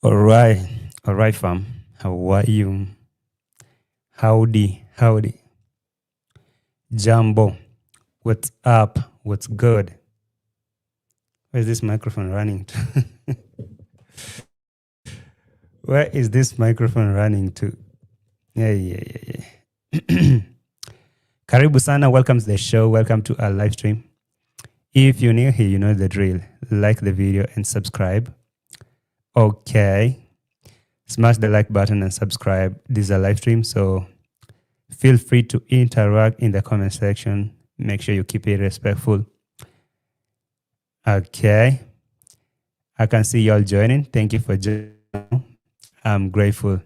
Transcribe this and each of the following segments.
All right, fam. How are you? Howdy. Jumbo, what's up? What's good? Where's this microphone running to? Where is this microphone running to? Yeah. Karibu sana, welcome to the show. Welcome to our live stream. If you're new here, you know the drill. Like the video and subscribe. Okay. Smash the like button and subscribe. This is a live stream, so feel free to interact in the comment section. Make sure you keep it respectful. Okay. I can see y'all joining. Thank you for joining. I'm grateful.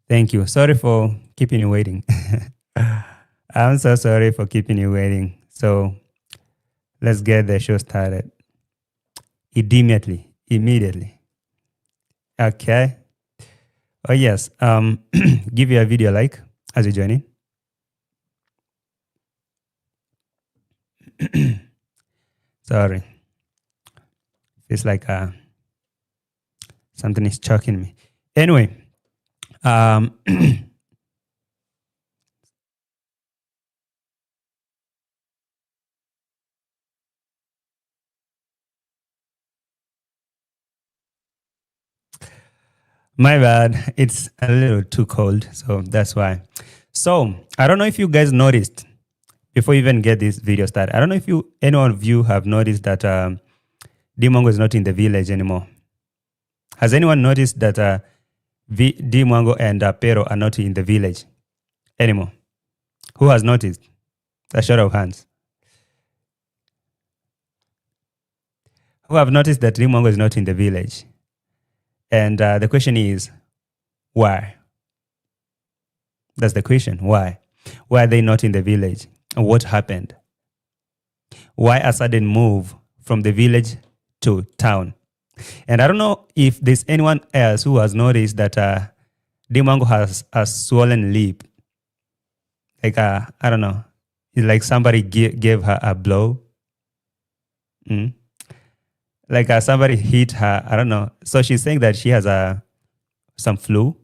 Thank you. Sorry for keeping you waiting. I'm so sorry for keeping you waiting. So let's get the show started. Immediately. Okay. Oh yes. Give your video a like as you join in. Sorry. It's like something is choking me. Anyway. My bad. It's a little too cold, so that's why. So I don't know if you guys noticed before you even get this video started. I don't know if any one of you have noticed that Dee Mwango is not in the village anymore. Has anyone noticed that Dee Mwango and Pero are not in the village anymore? Who has noticed? A show of hands. Who have noticed that Dee Mwango is not in the village? And the question is, why? That's the question. Why? Why are they not in the village? What happened? Why a sudden move from the village to town? And I don't know if there's anyone else who has noticed that Dee Mwango has a swollen lip. Like, I don't know. It's like somebody gave her a blow. Like somebody hit her. I don't know. So she's saying that she has some flu.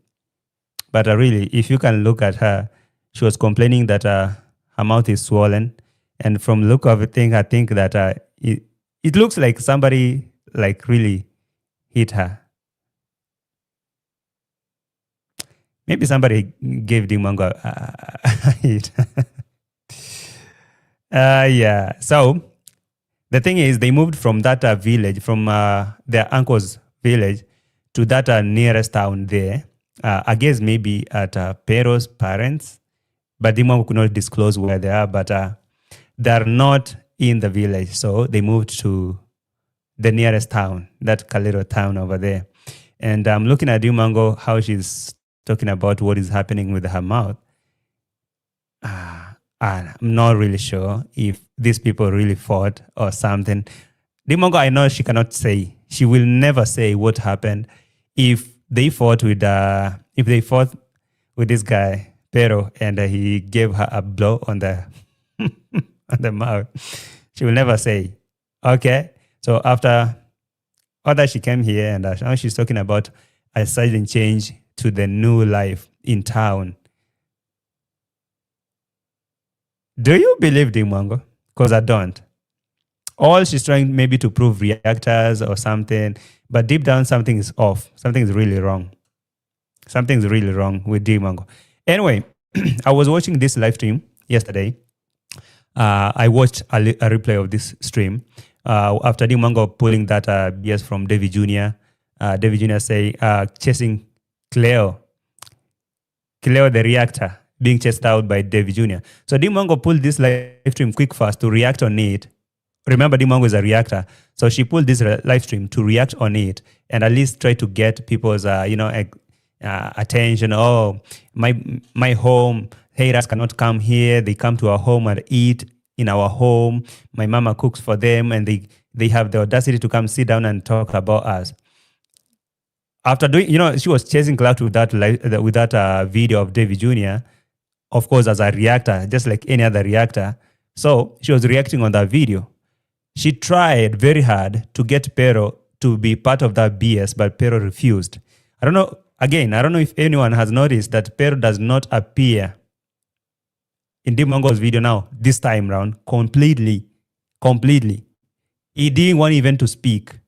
But really, if you can look at her, she was complaining that her mouth is swollen. And from look of it, I think that it looks like somebody like really hit her. Maybe somebody gave Dee Mwango a hit. Yeah. So the thing is, they moved from that village, from their uncle's village, to that nearest town there. I guess maybe at Pero's parents, but Dee Mwango could not disclose where they are, but they're not in the village. So they moved to the nearest town, that Kalero town over there. And I'm looking at Dee Mwango, how she's talking about what is happening with her mouth. I'm not really sure if these people really fought or something. Dee Mwango, I know she cannot say. She will never say what happened. If they fought with this guy, Pero, and he gave her a blow on the on the mouth, she will never say. Okay? So after that, she came here and now she's talking about a sudden change to the new life in town. Do you believe Dee Mwango? Because I don't. All she's trying maybe to prove reactors or something, but deep down something is off. Something is really wrong. Something's really wrong with Dee Mwango. Anyway, I was watching this live stream yesterday. I watched a replay of this stream after Dee Mwango pulling that BS from David Jr. David Jr. say chasing Cleo the reactor, being chased out by David Jr. So Dee Mwango pulled this live stream quick fast to react on it. Remember, Dee Mwango is a reactor. So she pulled this live stream to react on it and at least try to get people's, attention. Oh, my home, haters cannot come here. They come to our home and eat in our home. My mama cooks for them and they have the audacity to come sit down and talk about us. After doing, she was chasing clout with that video of David Jr., of course, as a reactor, just like any other reactor. So she was reacting on that video. She tried very hard to get Pero to be part of that BS, but Pero refused. I don't know. Again, I don't know if anyone has noticed that Pero does not appear in Dee Mwango's video now, this time round, completely. He didn't want even to speak.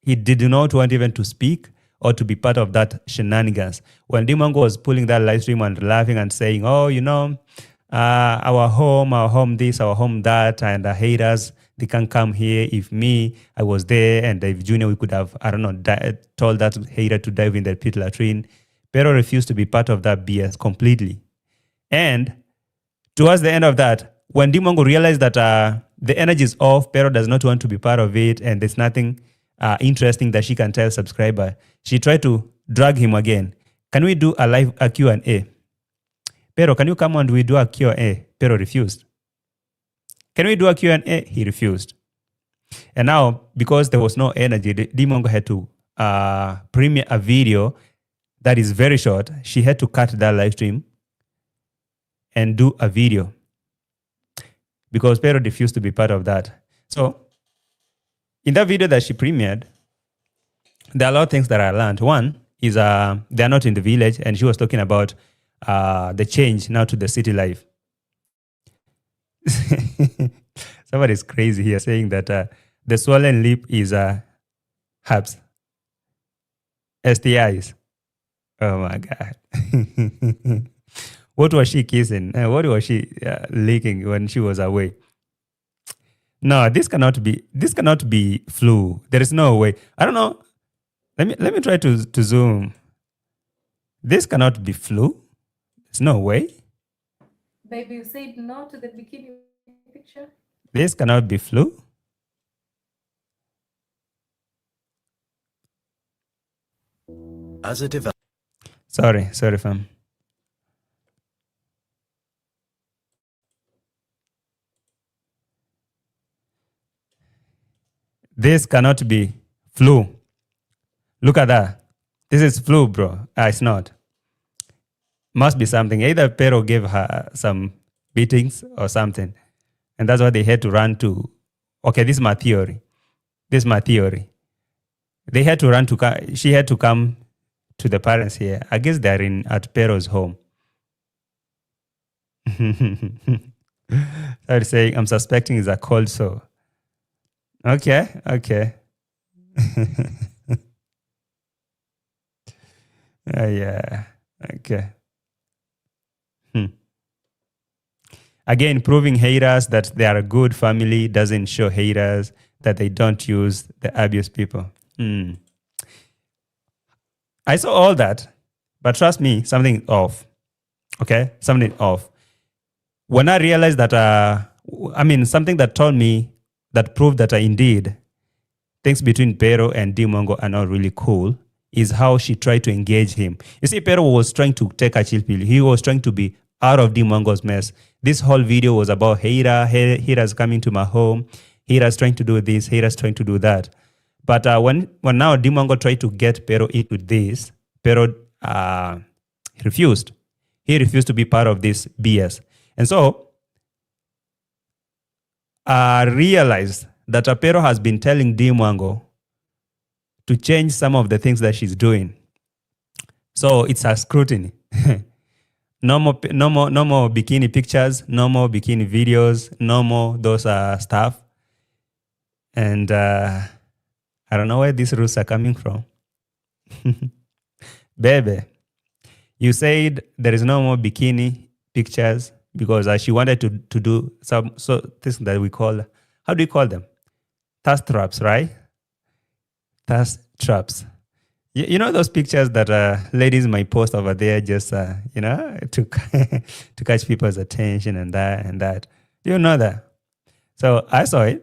He did not want even to speak or to be part of that shenanigans. When Dee Mwango was pulling that live stream and laughing and saying, oh, our home this, our home that, and the haters, they can't come here. If I was there, and if Junior, we could have, I don't know, told that hater to dive in the pit latrine. Pero refused to be part of that BS completely. And towards the end of that, when Dee Mwango realized that the energy is off, Pero does not want to be part of it, and there's nothing interesting that she can tell subscriber, she tried to drag him again. Can we do a Q&A? Pero, can you come and we do a Q&A? Pero refused. Can we do a Q&A? He refused. And now, because there was no energy, Dee Mwango had to premiere a video that is very short. She had to cut that live stream and do a video because Pero refused to be part of that. So, in that video that she premiered, there are a lot of things that I learned. One is they're not in the village, and she was talking about the change now to the city life. Somebody's crazy here saying that the swollen lip is herpes, STIs. Oh my God. What was she kissing? What was she licking when she was away? No, this cannot be flu. There is no way. I don't know. Let me try to zoom. This cannot be flu. There's no way. Baby, you said no to the bikini picture? This cannot be flu. As a developer. Sorry, fam. This cannot be flu. Look at that. This is flu, bro. It's not. Must be something. Either Pero gave her some beatings or something. And that's why they had to run to. Okay, this is my theory. They had to run to. She had to come to the parents here. I guess they're at Pero's home. I'm saying I'm suspecting it's a cold sore. Okay. Yeah. Okay. Again, proving haters that they are a good family doesn't show haters that they don't use the abuse people. I saw all that, but trust me, something off. Okay? Something off. When I realized that, something that told me, that proved that indeed things between Pero and Dee Mwango are not really cool, is how she tried to engage him. You see, Pero was trying to take a chill pill. He was trying to be out of Dee Mwango's mess. This whole video was about haters coming to my home, haters trying to do this, haters trying to do that. But when now Dee Mwango tried to get Pero into this, Pero refused. He refused to be part of this BS. And so, I realized that Pero has been telling Dee Mwango to change some of the things that she's doing. So it's a scrutiny. No more bikini pictures, no more bikini videos, no more those stuff. And I don't know where these rules are coming from. Baby, you said there is no more bikini pictures because she wanted to do some things that we call, how do you call them? Thirst traps, right? Thirst traps. You know those pictures that ladies might post over there just, to catch people's attention and that. Do you know that? So I saw it.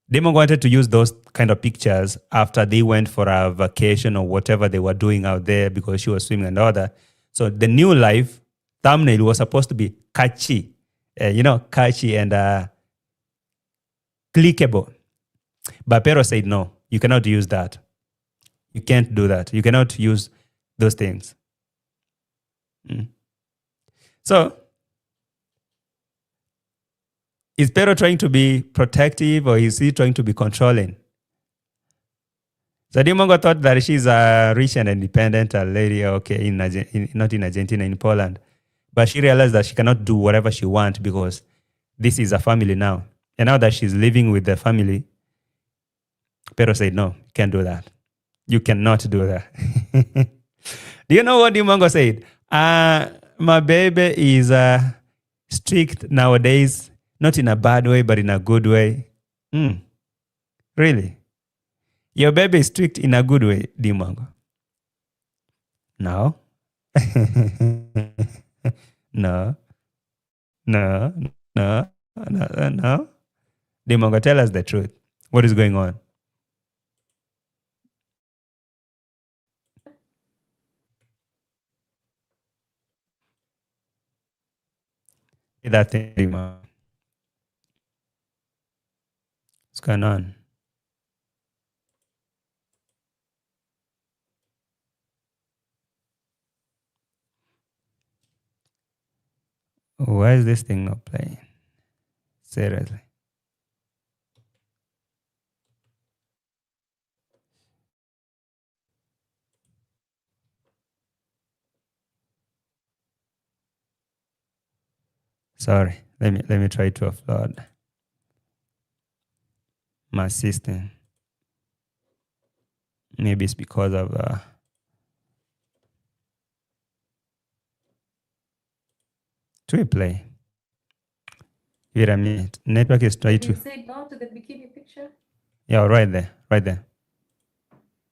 Dee Mwango wanted to use those kind of pictures after they went for a vacation or whatever they were doing out there because she was swimming and all that. So the new life thumbnail was supposed to be catchy, catchy and clickable. But Pero said, no, you cannot use that. You can't do that. You cannot use those things. So, is Pero trying to be protective or is he trying to be controlling? So Dee Mwango thought that she's a rich and independent lady, okay, not in Argentina, in Poland. But she realized that she cannot do whatever she wants because this is a family now. And now that she's living with the family, Pero said, no, you can't do that. You cannot do that. Do you know what Dee Mwango said? My baby is strict nowadays, not in a bad way, but in a good way. Really? Your baby is strict in a good way, Dee Mwango? No. No. No. No. No. No. Dee Mwango, tell us the truth. What is going on? That thing, Dee Mwango. What's going on? Why is this thing not playing? Seriously. Sorry. Let me try to offload my system. Maybe it's because of to replay. Wait a minute. Network is trying to. You said no to the bikini picture? Yeah, right there. Right there.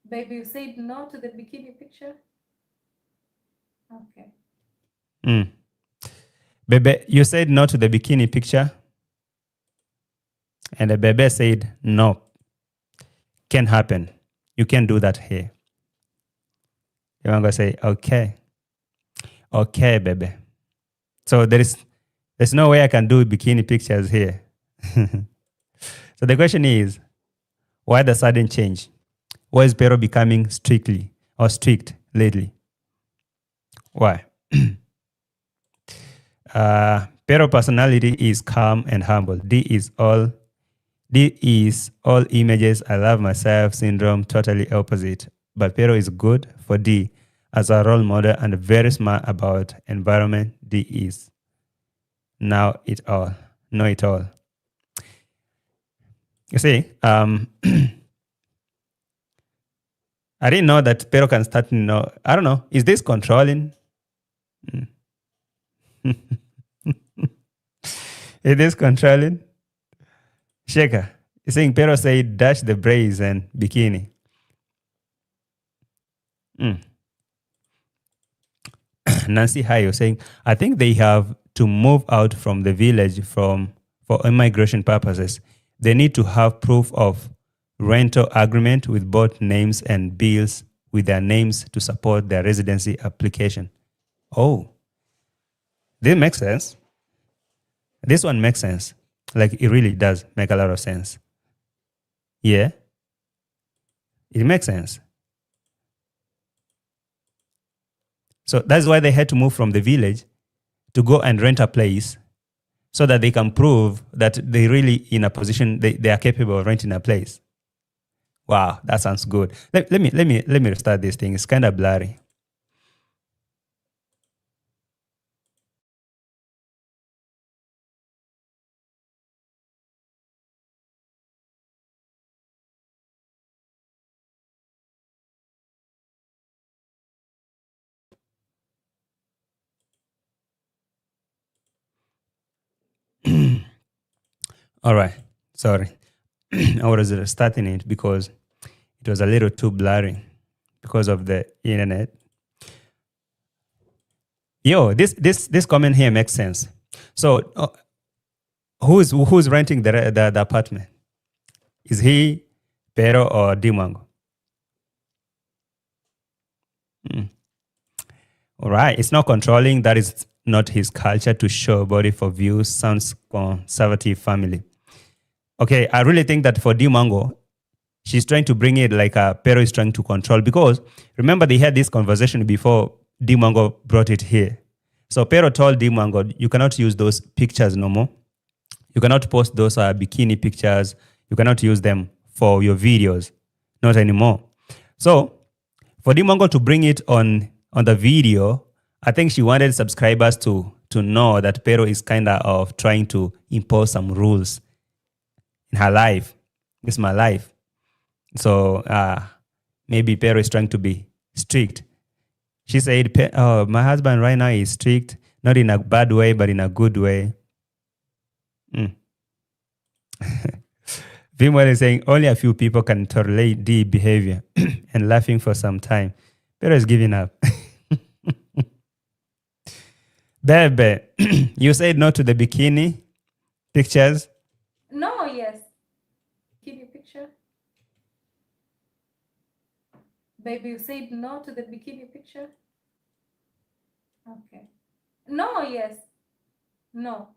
Baby, you said no to the bikini picture? Okay. Bebe, you said no to the bikini picture. And the Bebe said, no. Can't happen. You can't do that here. You're going to say, okay. Okay, Bebe. So there's no way I can do bikini pictures here. So the question is, why the sudden change? Why is Pero becoming strict lately? Why? Pero personality is calm and humble. D is all images, I love myself syndrome, totally opposite. But Pero is good for D as a role model and very smart about environment. D is know it all. You see, I didn't know that Pero can start, I don't know, is this controlling? Is this controlling? Shaker, you're saying Pero said dash the braids and bikini. Nancy Hayo saying, I think they have to move out from the village for immigration purposes. They need to have proof of rental agreement with both names and bills with their names to support their residency application. Oh, this makes sense. This one makes sense. Like, it really does make a lot of sense. Yeah. It makes sense. So that's why they had to move from the village to go and rent a place so that they can prove that they really in a position, they are capable of renting a place. Wow, that sounds good. Let me restart this thing. It's kind of blurry. All right. Sorry. I was restarting it because it was a little too blurry because of the internet. Yo, this comment here makes sense. So, who's renting the apartment? Is he Pero or Dee Mwango? All right. It's not controlling. That is not his culture to show body for views. Sounds conservative family. Okay, I really think that for Dee Mwango, she's trying to bring it like Pero is trying to control, because remember they had this conversation before Dee Mwango brought it here. So Pero told Dee Mwango, you cannot use those pictures no more. You cannot post those bikini pictures. You cannot use them for your videos. Not anymore. So for Dee Mwango to bring it on the video, I think she wanted subscribers to know that Pero is kind of trying to impose some rules in her life. It's my life. So maybe Pero is trying to be strict. She said, oh, my husband right now is strict, not in a bad way, but in a good way. Vimwell is saying, only a few people can tolerate the behavior and laughing for some time. Pero is giving up. Bebe, you said no to the bikini pictures? No, yes. Bikini picture. Baby, you said no to the bikini picture? Okay. No, yes. No.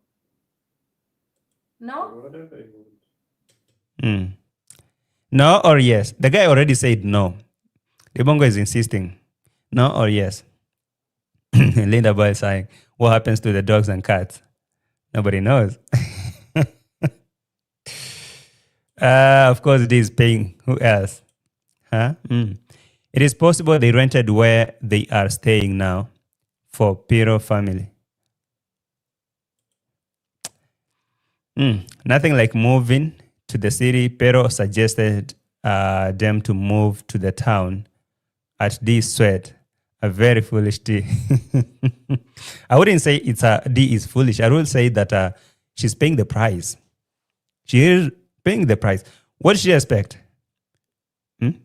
No? Whatever you want. No or yes? The guy already said no. Ibongo is insisting. No or yes? Linda Boy is saying, what happens to the dogs and cats? Nobody knows. Of course, it is paying. Who else? Huh? It is possible they rented where they are staying now for Pero family. Nothing like moving to the city. Pero suggested them to move to the town at Dee sweat. A very foolish Dee. I wouldn't say Dee is foolish. I would say that she's paying the price. She is paying the price. What did she expect?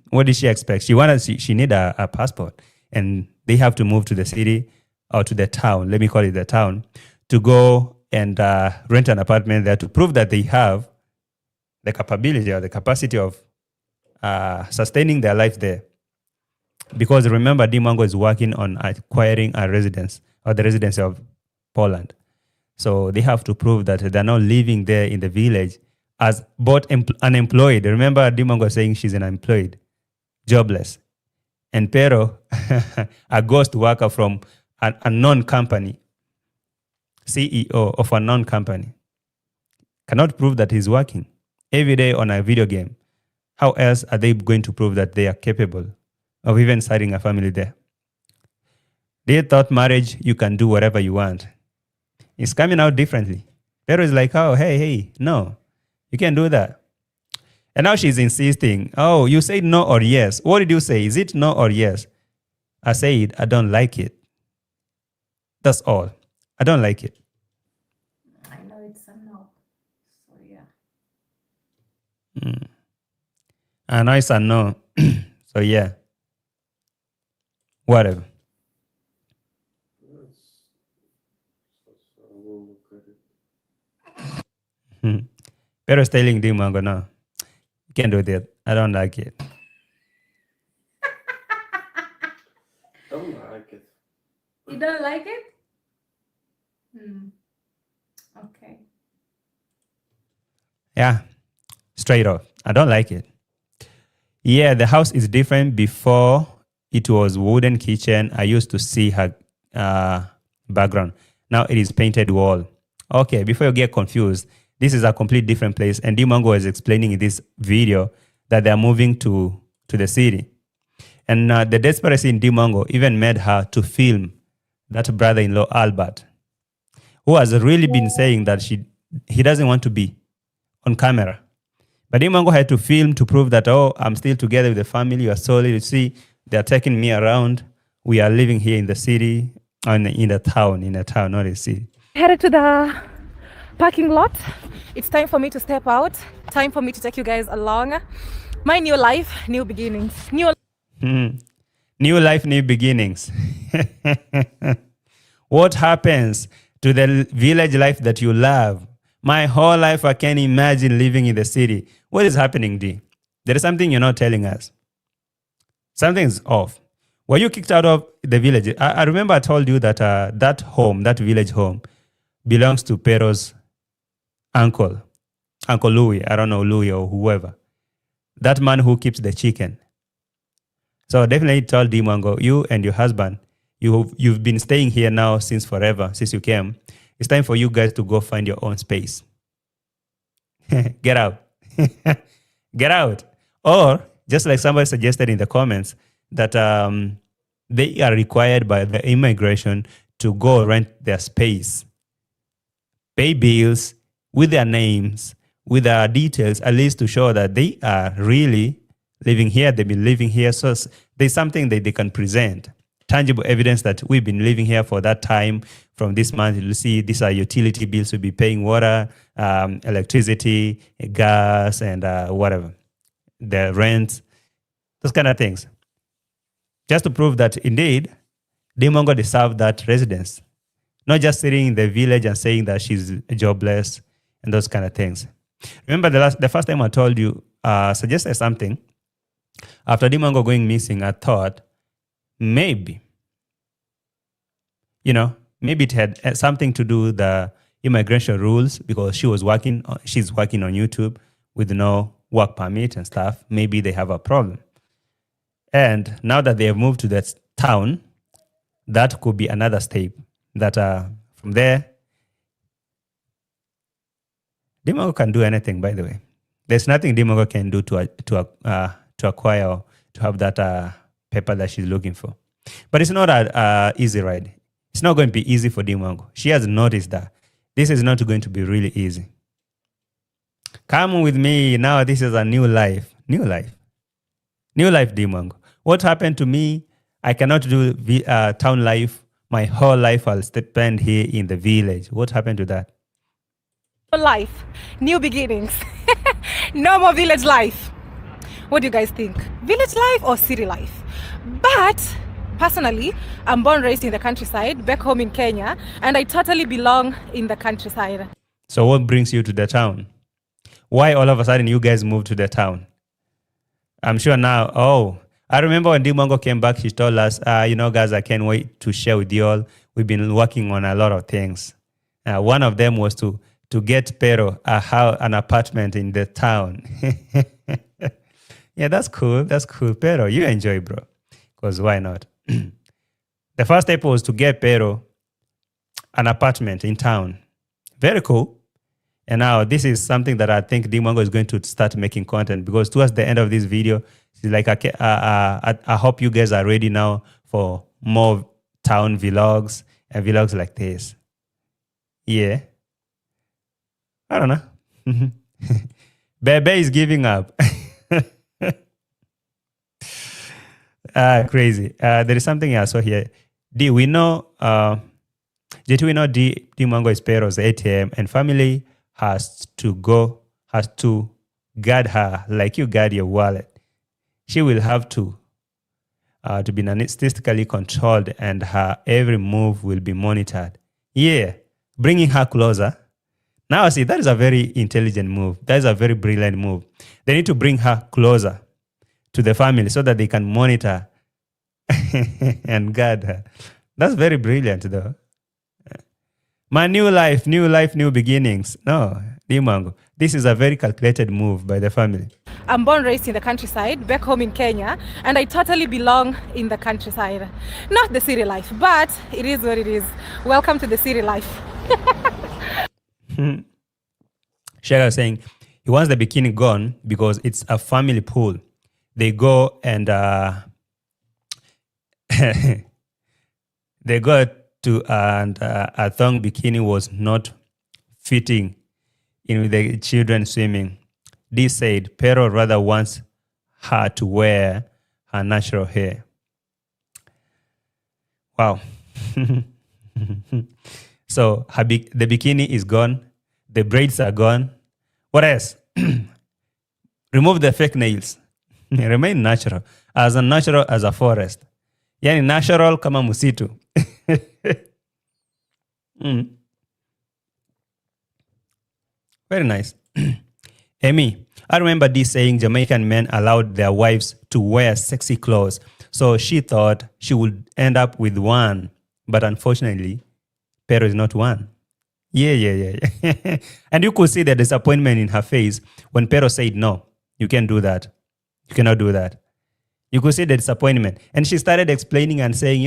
What did she expect? She need a passport, and they have to move to the city or to the town. Let me call it the town, to go and rent an apartment there to prove that they have the capability or the capacity of sustaining their life there. Because remember, Dee Mwango is working on acquiring a residence or the residency of Poland. So they have to prove that they're not living there in the village as both unemployed. Remember, Dee Mwango saying she's unemployed, jobless. And Pero, a ghost worker from a non-company, CEO of a non-company, cannot prove that he's working every day on a video game. How else are they going to prove that they are capable of even starting a family there? They thought marriage, you can do whatever you want. It's coming out differently. Pero is like, oh, hey, no, you can't do that. And now she's insisting, oh, you said no or yes. What did you say? Is it no or yes? I said, I don't like it. That's all. I don't like it. I know it's a no. So, yeah. I know it's a no. So, yeah. Whatever. I will look at it. Pero is telling Dee Mwango, no, you can't do that. I don't like it. Don't like it. You don't like it? Okay. Yeah, straight off. I don't like it. Yeah, the house is different. Before it was wooden kitchen. I used to see her background. Now it is painted wall. Okay, before you get confused, this is a complete different place. And Dee Mwango is explaining in this video that they are moving to the city. And the desperacy in Dee Mwango even made her to film that brother-in-law, Albert, who has really been saying that he doesn't want to be on camera. But Dee Mwango had to film to prove that, oh, I'm still together with the family. You are solid. You see, they're taking me around. We are living here in the city, in a town, not a city. Headed to the parking lot. It's time for me to step out. Time for me to take you guys along. My new life, new beginnings. New life, new beginnings. What happens to the village life that you love? My whole life, I can't imagine living in the city. What is happening, Dee? There is something you're not telling us. Something's off. Were you kicked out of the village? I remember I told you that that village home, belongs to Pero's uncle, Uncle Louis. I don't know, Louis or whoever. That man who keeps the chicken. So definitely tell Dee Mwango, you and your husband, you've been staying here now since forever, since you came. It's time for you guys to go find your own space. Get out. Get out. Or Just like somebody suggested in the comments that they are required by the immigration to go rent their space, pay bills with their names, with their details, at least to show that they are really living here. They've been living here. So there's something that they can present, tangible evidence that we've been living here for that time. From this month, you'll see these are utility bills. We'll be paying water, electricity, gas, and whatever, the rent, those kind of things. Just to prove that indeed, Dee Mwango deserved that residence. Not just sitting in the village and saying that she's jobless and those kind of things. Remember the first time I told you, suggested something. After Dee Mwango going missing, I thought maybe, maybe it had something to do with the immigration rules, because she's working on YouTube with no work permit and stuff. Maybe they have a problem. And now that they have moved to that town, that could be another step. That from there, Dee Mwango can do anything, by the way. There's nothing Dee Mwango can do to acquire or to have that paper that she's looking for. But it's not an easy ride. It's not going to be easy for Dee Mwango. She has noticed that this is not going to be really easy. Come with me now. This is a new life. New life, Dee Mwango. What happened to me? I cannot do town life. My whole life I'll spend here in the village. What happened to that? Life, new beginnings. No more village life. What do you guys think? Village life or city life? But personally, I'm born, raised in the countryside, back home in Kenya, and I totally belong in the countryside. So what brings you to the town? Why all of a sudden you guys moved to the town? I'm sure now, I remember when Dee Mwango came back, she told us, guys, I can't wait to share with you all. We've been working on a lot of things. One of them was to get Pero an apartment in the town. Yeah, that's cool. That's cool. Pero, you enjoy, bro. Because why not? The first step was to get Pero an apartment in town. Very cool. And now this is something that I think Dee Mwango is going to start making content, because towards the end of this video, she's like, I hope you guys are ready now for more town vlogs and vlogs like this. Yeah. I don't know. Bebe is giving up. Crazy. There is something I saw here. Did we know Dee Mwango is Pero's ATM, and family has to guard her like you guard your wallet. She will have to be statistically controlled, and her every move will be monitored. Yeah, bringing her closer. Now, see, that is a very intelligent move. That is a very brilliant move. They need to bring her closer to the family so that they can monitor and guard her. That's very brilliant, though. My new life, new beginnings. No, Dee Mwango, this is a very calculated move by the family. I'm born, raised in the countryside, back home in Kenya, and I totally belong in the countryside. Not the city life, but it is what it is. Welcome to the city life. Shega was saying he wants the bikini gone because it's a family pool. They go and they go to and a thong bikini was not fitting in with the children swimming. Dee said Pero rather wants her to wear her natural hair. Wow. So the bikini is gone. The braids are gone. What else? Remove the fake nails. Remain natural. As natural as a forest. Yani natural kama msitu. Very nice. Amy, I remember Dee saying Jamaican men allowed their wives to wear sexy clothes. So she thought she would end up with one. But unfortunately, Pero is not one. Yeah. And you could see the disappointment in her face when Pero said, no, you can't do that. You cannot do that. You could see the disappointment. And she started explaining and saying,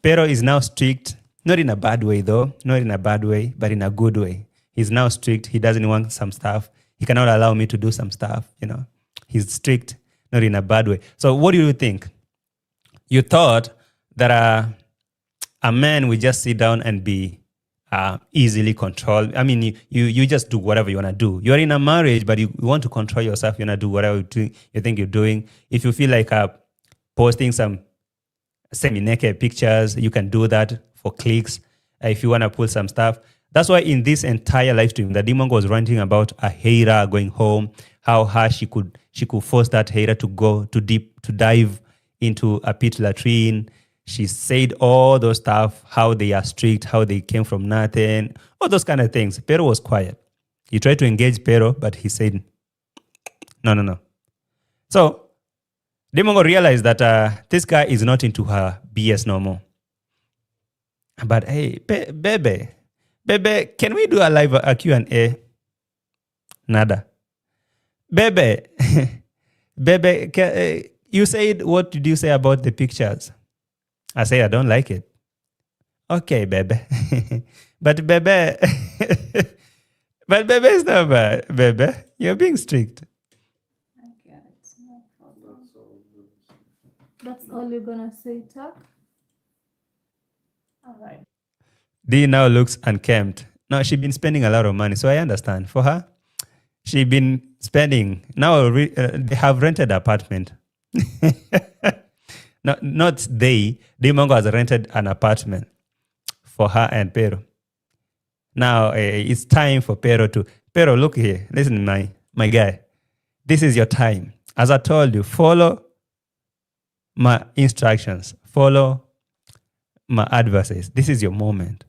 Pero is now strict. Not in a bad way, though. Not in a bad way, but in a good way. He's now strict. He doesn't want some stuff. He cannot allow me to do some stuff, He's strict, not in a bad way. So what do you think? You thought that a man would just sit down and be easily controlled. I mean, you just do whatever you want to do. You're in a marriage, but you want to control yourself. You want to do whatever you think you're doing. If you feel like posting some semi-naked pictures, you can do that for clicks. If you want to put some stuff. That's why in this entire live stream, that Dee Mwango was ranting about a hater going home, how she could force that hater to go to dive into a pit latrine. She said all those stuff, how they are strict, how they came from nothing, all those kind of things. Pero was quiet. He tried to engage Pero, but he said, no. So Dee Mwango realized that this guy is not into her BS no more. But hey, Bebe, can we do a live Q&A? Nada. Bebe, you said, what did you say about the pictures? I say I don't like it. Okay, Bebe. But Bebe, is not bad. Bebe, you're being strict. Okay, it's no problem. That's all you're gonna say, Tuck? All right. Dee now looks unkempt. No, she's been spending a lot of money, so I understand. For her, she's been spending. Now they have rented an apartment. No, not they. Dee Mwango has rented an apartment for her and Pero. Now it's time for Pero to... Pero, look here. Listen, my guy. This is your time. As I told you, follow my instructions. Follow my advices. This is your moment.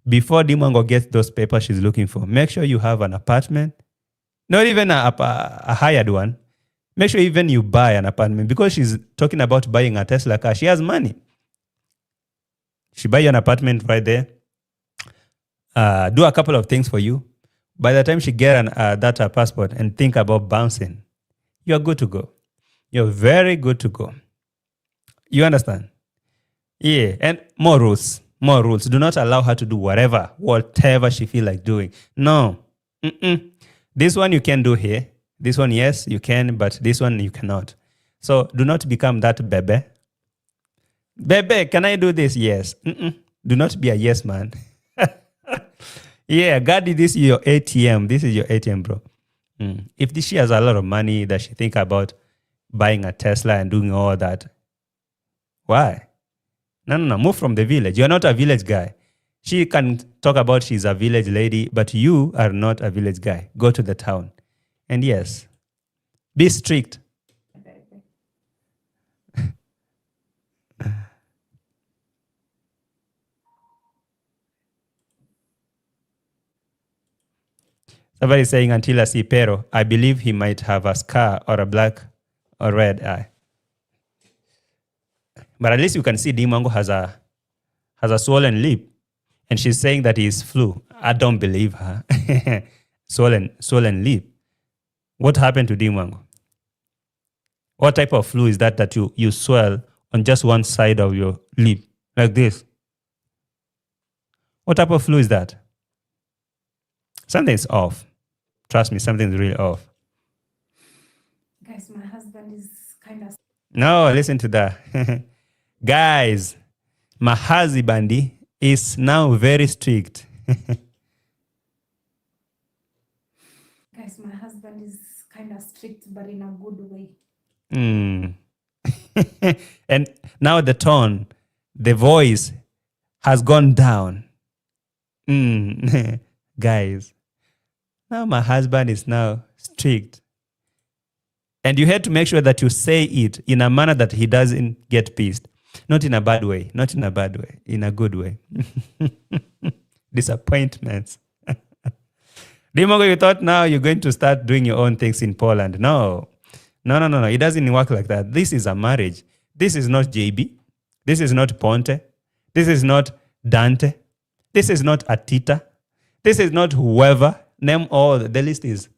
Before Dee Mwango gets those papers she's looking for, make sure you have an apartment. Not even a hired one. Make sure even you buy an apartment, because she's talking about buying a Tesla car. She has money. She buy you an apartment right there. Do a couple of things for you. By the time she get that passport and think about bouncing, you're good to go. You're very good to go. You understand? Yeah, and more rules. More rules. Do not allow her to do whatever she feel like doing. No. This one you can do here. This one, yes, you can, but this one you cannot. So do not become that Bebe. Bebe, can I do this? Yes. Do not be a yes man. Yeah, God, this is your ATM. This is your ATM, bro. If she has a lot of money that she think about buying a Tesla and doing all that, why? No. Move from the village. You're not a village guy. She can talk about she's a village lady, but you are not a village guy. Go to the town. And yes, be strict. Somebody saying, until I see Pero, I believe he might have a scar or a black or red eye. But at least you can see Dee Mwango has a swollen lip. And she's saying that he's flu. I don't believe her. swollen lip. What happened to Dee Mwango? What type of flu is that you swell on just one side of your lip, like this? What type of flu is that? Something's off. Trust me, something's really off. Guys, my husband is kind of... No, listen to that. Guys, my husband is now very strict. Guys, my husband is kind of strict, but in a good way. And now the tone, the voice has gone down. Guys, now my husband is now strict. And you had to make sure that you say it in a manner that he doesn't get pissed. Not in a bad way. Not in a bad way. In a good way. Disappointments. Dee Mwango, you thought now you're going to start doing your own things in Poland. No. It doesn't work like that. This is a marriage. This is not JB. This is not Ponte. This is not Dante. This is not Atita. This is not whoever. Name all. The list is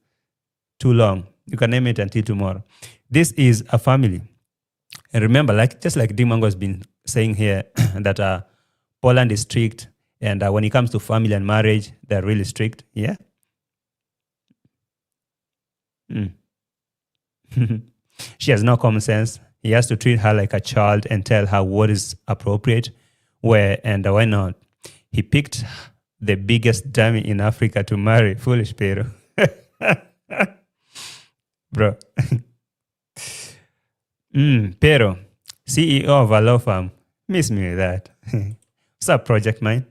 too long. You can name it until tomorrow. This is a family. And remember, just like Dee Mwango has been saying here, that Poland is strict. And when it comes to family and marriage, they're really strict. Yeah? She has no common sense. He has to treat her like a child and tell her what is appropriate, where and why not. He picked the biggest dummy in Africa to marry. Foolish Pero. Bro. Pero, CEO of a law firm. Miss me with that. What's up, Project Mine?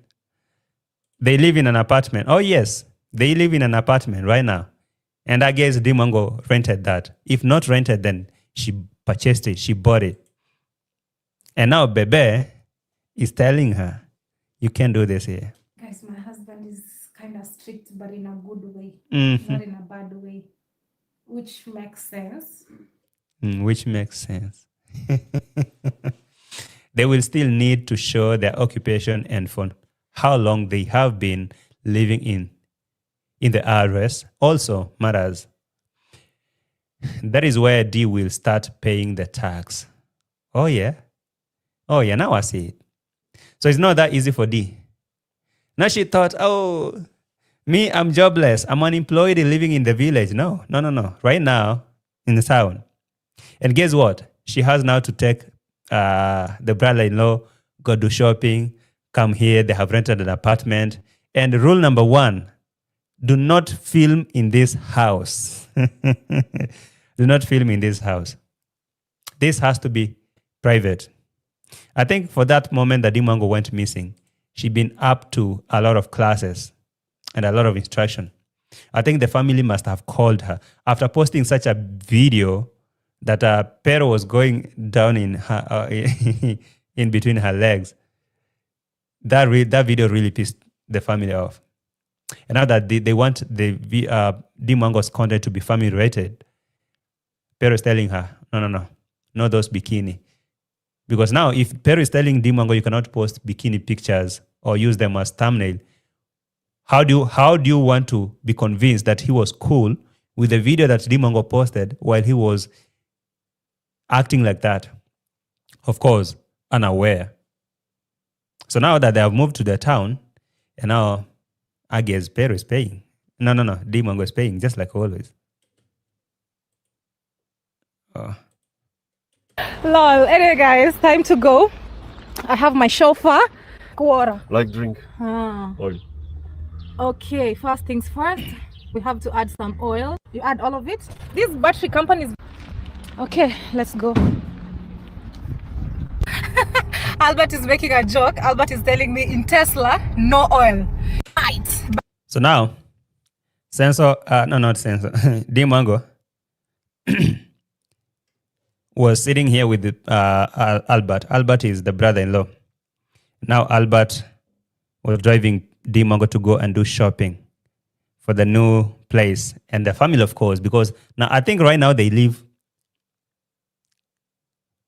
They live in an apartment. Oh, yes. They live in an apartment right now. And I guess Dee Mwango rented that. If not rented, then she purchased it. She bought it. And now Bebe is telling her, you can't do this here. Guys, my husband is kind of strict, but in a good way, Mhm. not in a bad way, which makes sense. Which makes sense. They will still need to show their occupation and for how long they have been living in the IRS also matters. That is where Dee will start paying the tax. Oh yeah, now I see it. So it's not that easy for Dee. Now she thought, oh, me, I'm jobless. I'm unemployed living in the village. No. Right now, in the town. And guess what? She has now to take the brother-in-law, go do shopping, come here. They have rented an apartment. And rule number 1, do not film in this house. Do not film in this house. This has to be private. I think for that moment that Dee Mwango went missing, she'd been up to a lot of classes and a lot of instruction. I think the family must have called her after posting such a video that Pero was going down in her in between her legs. That video really pissed the family off. And now that they want the Dee Mwango's content to be family rated, Pero is telling her, no those bikini. Because now if Pero is telling Dee Mwango you cannot post bikini pictures or use them as thumbnail, how do you want to be convinced that he was cool with the video that Dee Mwango posted while he was acting like that? Of course, unaware. So now that they have moved to the town, and now I guess Pero is paying. No. Dee Mwango is paying, just like always. Lol. Anyway, guys, time to go. I have my chauffeur. Water. Like drink. Oil. Okay, first things first. We have to add some oil. You add all of it. This battery company is... Okay, let's go. Albert is making a joke. Albert is telling me in Tesla, no oil. Right. So now, not Sensor, Dee Mwango was sitting here with Albert. Albert is the brother-in-law. Now Albert was driving Dee Mwango to go and do shopping for the new place and the family, of course, because now I think right now they live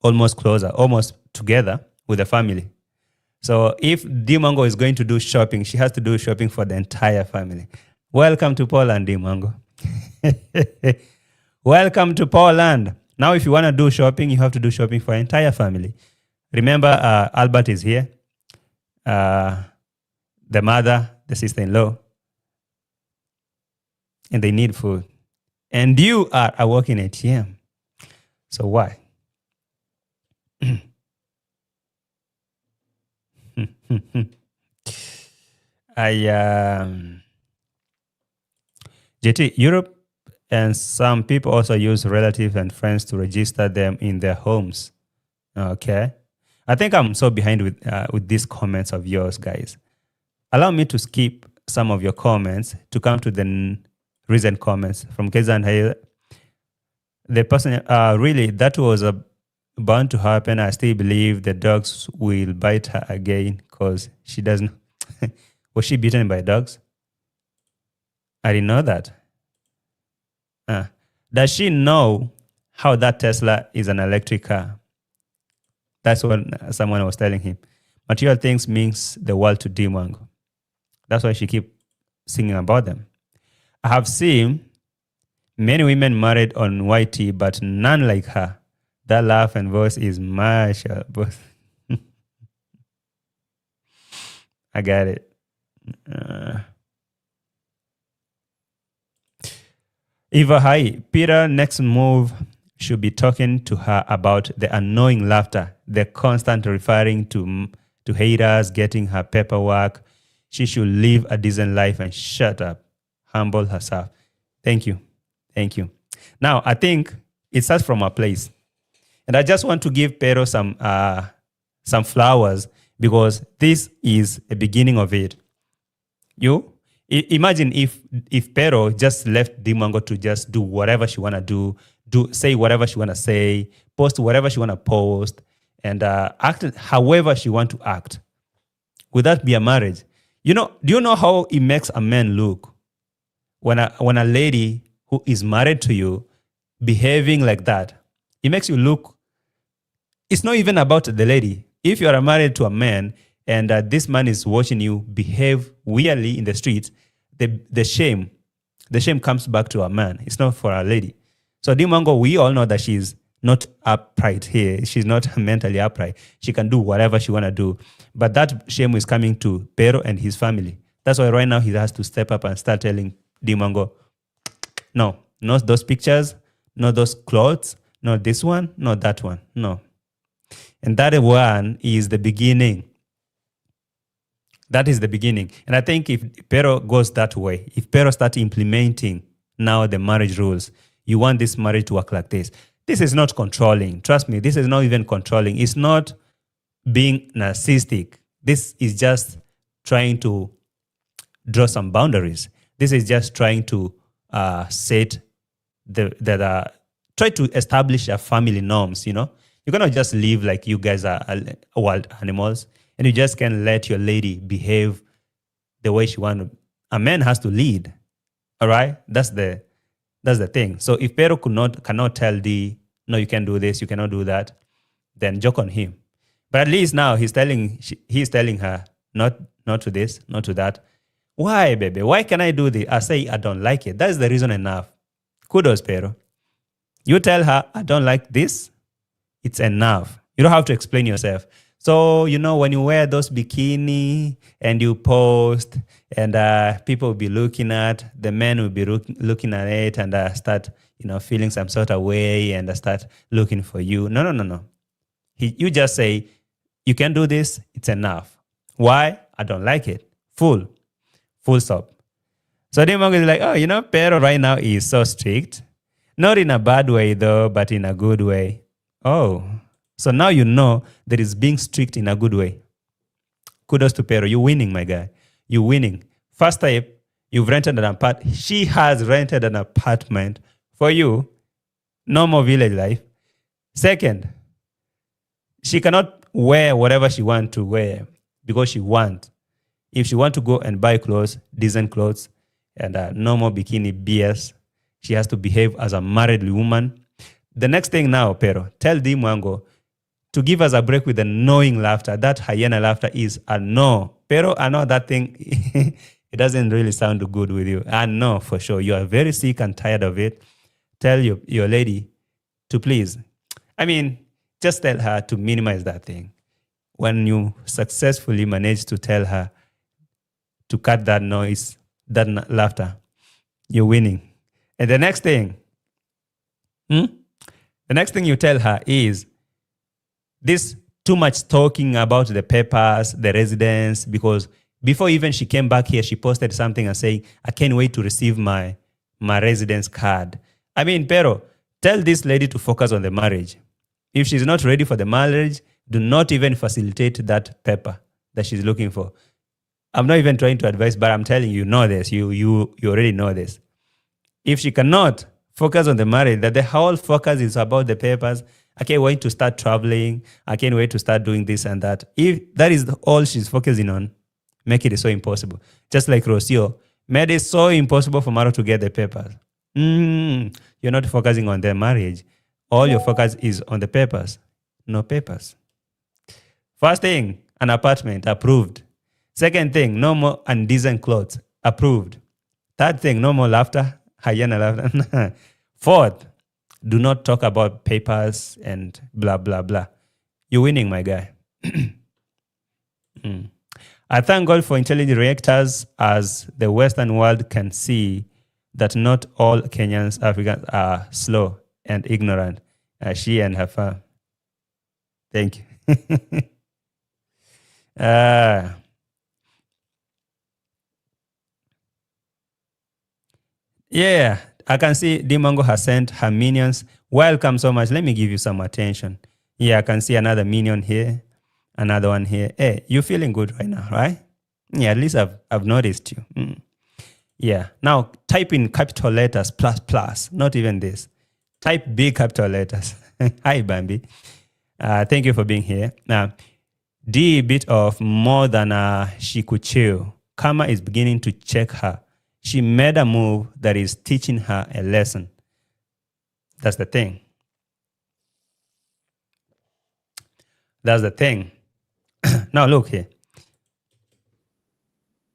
almost together with the family. So if Dee Mwango is going to do shopping, she has to do shopping for the entire family. Welcome to Poland, Dee Mwango. Welcome to Poland. Now, if you want to do shopping, you have to do shopping for entire family. Remember, Albert is here. The mother, the sister-in-law. And they need food. And you are a working ATM. So why? JT, Europe and some people also use relatives and friends to register them in their homes. Okay. I think I'm so behind with these comments of yours, guys. Allow me to skip some of your comments to come to the recent comments from Kezan. The person, really, that was bound to happen. I still believe the dogs will bite her again because she doesn't. Was she bitten by dogs? I didn't know that. Does she know how that Tesla is an electric car? That's what someone was telling him. Material things means the world to Dee Mwango. That's why she keep singing about them. I have seen many women married on YT, but none like her. That laugh and voice is martial. I got it. Eva, hi. Peter, next move should be talking to her about the annoying laughter, the constant referring to haters, getting her paperwork. She should live a decent life and shut up, humble herself. Thank you. Thank you. Now, I think it starts from a place. And I just want to give Pero some flowers because this is the beginning of it. Imagine if Pero just left Dee Mwango to just do whatever she want to do, say whatever she want to say, post whatever she want to post, and act however she want to act. Would that be a marriage? Do you know how it makes a man look when a lady who is married to you behaving like that? It makes you look. It's not even about the lady. If you are married to a man and this man is watching you behave weirdly in the streets, the shame comes back to a man. It's not for a lady. So Dee Mwango, we all know that she's not upright here. She's not mentally upright. She can do whatever she want to do. But that shame is coming to Pero and his family. That's why right now he has to step up and start telling Dee Mwango, no, not those pictures, not those clothes, not this one, not that one, no. And that one is the beginning. That is the beginning. And I think if Pero goes that way, if Pero starts implementing now the marriage rules, you want this marriage to work like this. This is not controlling. Trust me, this is not even controlling. It's not being narcissistic. This is just trying to draw some boundaries. This is just trying to try to establish a family norms, You cannot just live like you guys are wild animals and you just can't let your lady behave the way she wants. A man has to lead. All right? That's the thing. So if Pero cannot tell Dee, no, you can't do this, you cannot do that, then joke on him. But at least now he's telling her, not to this, not to that. Why, baby? Why can I do this? I say I don't like it. That's the reason enough. Kudos, Pero. You tell her, I don't like this. It's enough. You don't have to explain yourself. So, when you wear those bikini and you post and people will be looking at, the men will be looking at it and start, feeling some sort of way and start looking for you. No. You just say, you can do this. It's enough. Why? I don't like it. Full stop. So Dee Mwango is like, Pero right now is so strict. Not in a bad way though, but in a good way. Oh, so now that it's being strict in a good way. Kudos to Pero. You're winning, my guy. You're winning. First step, you've rented an apartment. She has rented an apartment for you. No more village life. Second, she cannot wear whatever she wants to wear because she wants. If she wants to go and buy clothes, decent clothes, and no more bikini BS, she has to behave as a married woman. The next thing now, Pero, tell Dee Mwango to give us a break with the knowing laughter. That hyena laughter is a no. Pero, I know that thing, it doesn't really sound good with you. I know for sure. You are very sick and tired of it. Tell your lady to please. Just tell her to minimize that thing. When you successfully manage to tell her to cut that noise, that laughter, you're winning. And the next thing you tell her is this too much talking about the papers, the residence, because before even she came back here, she posted something and saying, I can't wait to receive my residence card. Pero, tell this lady to focus on the marriage. If she's not ready for the marriage, do not even facilitate that paper that she's looking for. I'm not even trying to advise, but I'm telling you, this. You already know this. If she cannot focus on the marriage, that the whole focus is about the papers, I can't wait to start traveling, I can't wait to start doing this and that. If that is all she's focusing on, make it so impossible. Just like Rocio made it so impossible for Maro to get the papers. You're not focusing on their marriage. All your focus is on the papers. No papers. First thing, an apartment, approved. Second thing, no more indecent clothes, approved. Third thing, no more laughter, hyena laughter. Fourth, do not talk about papers and blah, blah, blah. You're winning, my guy. I thank God for intelligent reactors, as the Western world can see that not all Kenyans, Africans are slow and ignorant. She and her family. Thank you. uh, yeah, I can see Dee Mwango has sent her minions. Welcome so much. Let me give you some attention. Yeah, I can see another minion here, another one here. Hey, you feeling good right now, right? Yeah, at least I've noticed you. Yeah. Now type in capital letters plus, not even this. Type big capital letters. Hi, Bambi. Thank you for being here. Now, D bit of more than she could chew. Karma is beginning to check her. She made a move that is teaching her a lesson. That's the thing. That's the thing. Now look here.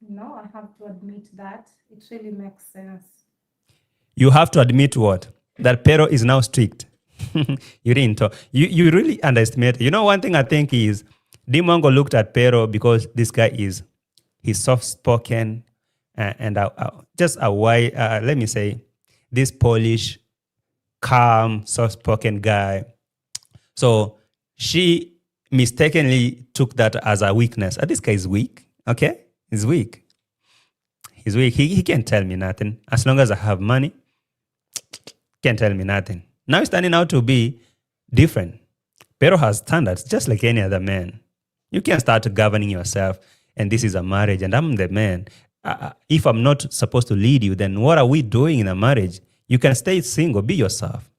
No, I have to admit that. It really makes sense. You have to admit what? That Pero is now strict. You didn't talk. You really underestimate. You know, one thing I think is Dee Mwango looked at Pero because this guy he's soft-spoken and just a white, let me say, this Polish, calm, soft-spoken guy. So she mistakenly took that as a weakness. This guy is weak, okay? He's weak. He's weak. He can't tell me nothing. As long as I have money, can't tell me nothing. Now he's turning out to be different. Pero has standards just like any other man. You can't start governing yourself and this is a marriage and I'm the man. If I'm not supposed to lead you, then what are we doing in a marriage? You can stay single, be yourself.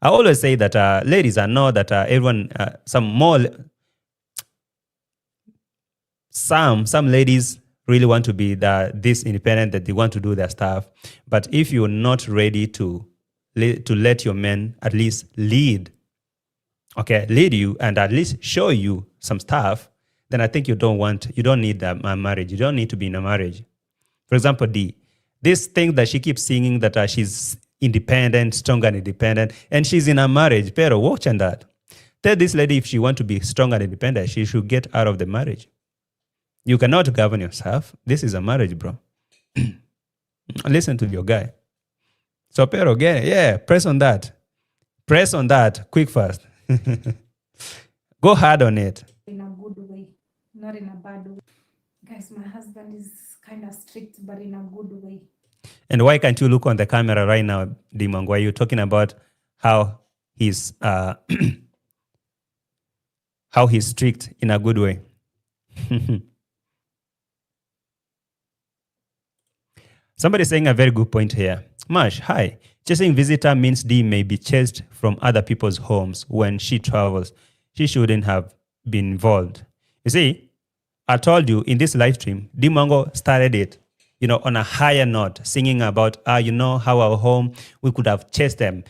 I always say that ladies, I know that everyone, some ladies really want to be this independent, that they want to do their stuff. But if you're not ready to let your men at least lead you and at least show you some stuff, then I think you don't need a marriage. You don't need to be in a marriage. For example, this thing that she keeps singing that she's independent, strong and independent, and she's in a marriage. Pero watch on that. Tell this lady if she wants to be strong and independent, she should get out of the marriage. You cannot govern yourself. This is a marriage, bro. Listen to your guy. So Pero, press on that. Press on that, quick, fast. Go hard on it. In a good way, not in a bad way. Guys, my husband is kind of strict, but in a good way. And why can't you look on the camera right now, Dee Mwango? Are you talking about how he's how he's strict in a good way? Somebody's saying a very good point here. Mash, hi. Chasing visitor means Dee may be chased from other people's homes when she travels. She shouldn't have been involved. You see, I told you in this live stream, Dee Mwango started it, on a higher note, singing about, how our home, we could have chased them.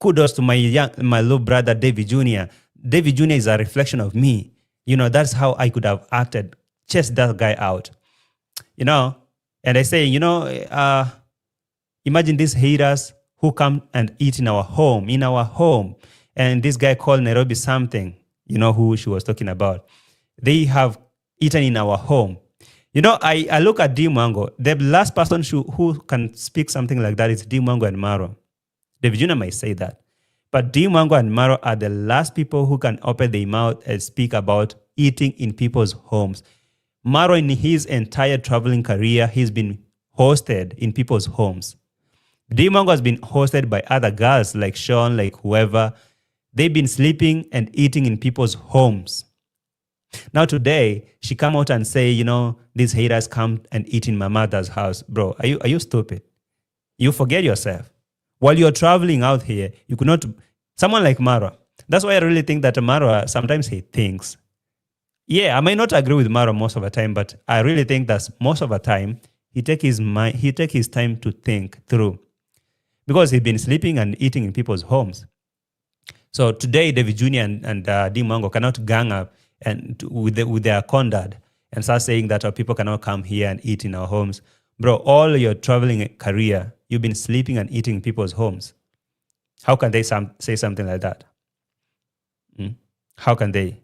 Kudos to my little brother, David Jr. David Jr. is a reflection of me. That's how I could have acted. Chase that guy out. And I say, imagine these haters who come and eat in our home. And this guy called Nairobi something, who she was talking about. They have eaten in our home. I look at Dee Mwango. The last person who can speak something like that is Dee Mwango and MARWA. David Jr. might say that. But Dee Mwango and MARWA are the last people who can open their mouth and speak about eating in people's homes. MARWA, in his entire traveling career, he's been hosted in people's homes. Dee Mwango has been hosted by other girls like Sean, like whoever. They've been sleeping and eating in people's homes. Now today, she come out and say, these haters come and eat in my mother's house. Bro, are you stupid? You forget yourself. While you're traveling out here, you could not... Someone like MARWA. That's why I really think that MARWA, sometimes he thinks. Yeah, I might not agree with MARWA most of the time, but I really think that most of the time, he take his time to think through. Because he's been sleeping and eating in people's homes. So today, David Jr. and Dee Mwango cannot gang up and with their conduct and start saying that our people cannot come here and eat in our homes. Bro, all your traveling career, you've been sleeping and eating in people's homes. How can they say something like that? How can they?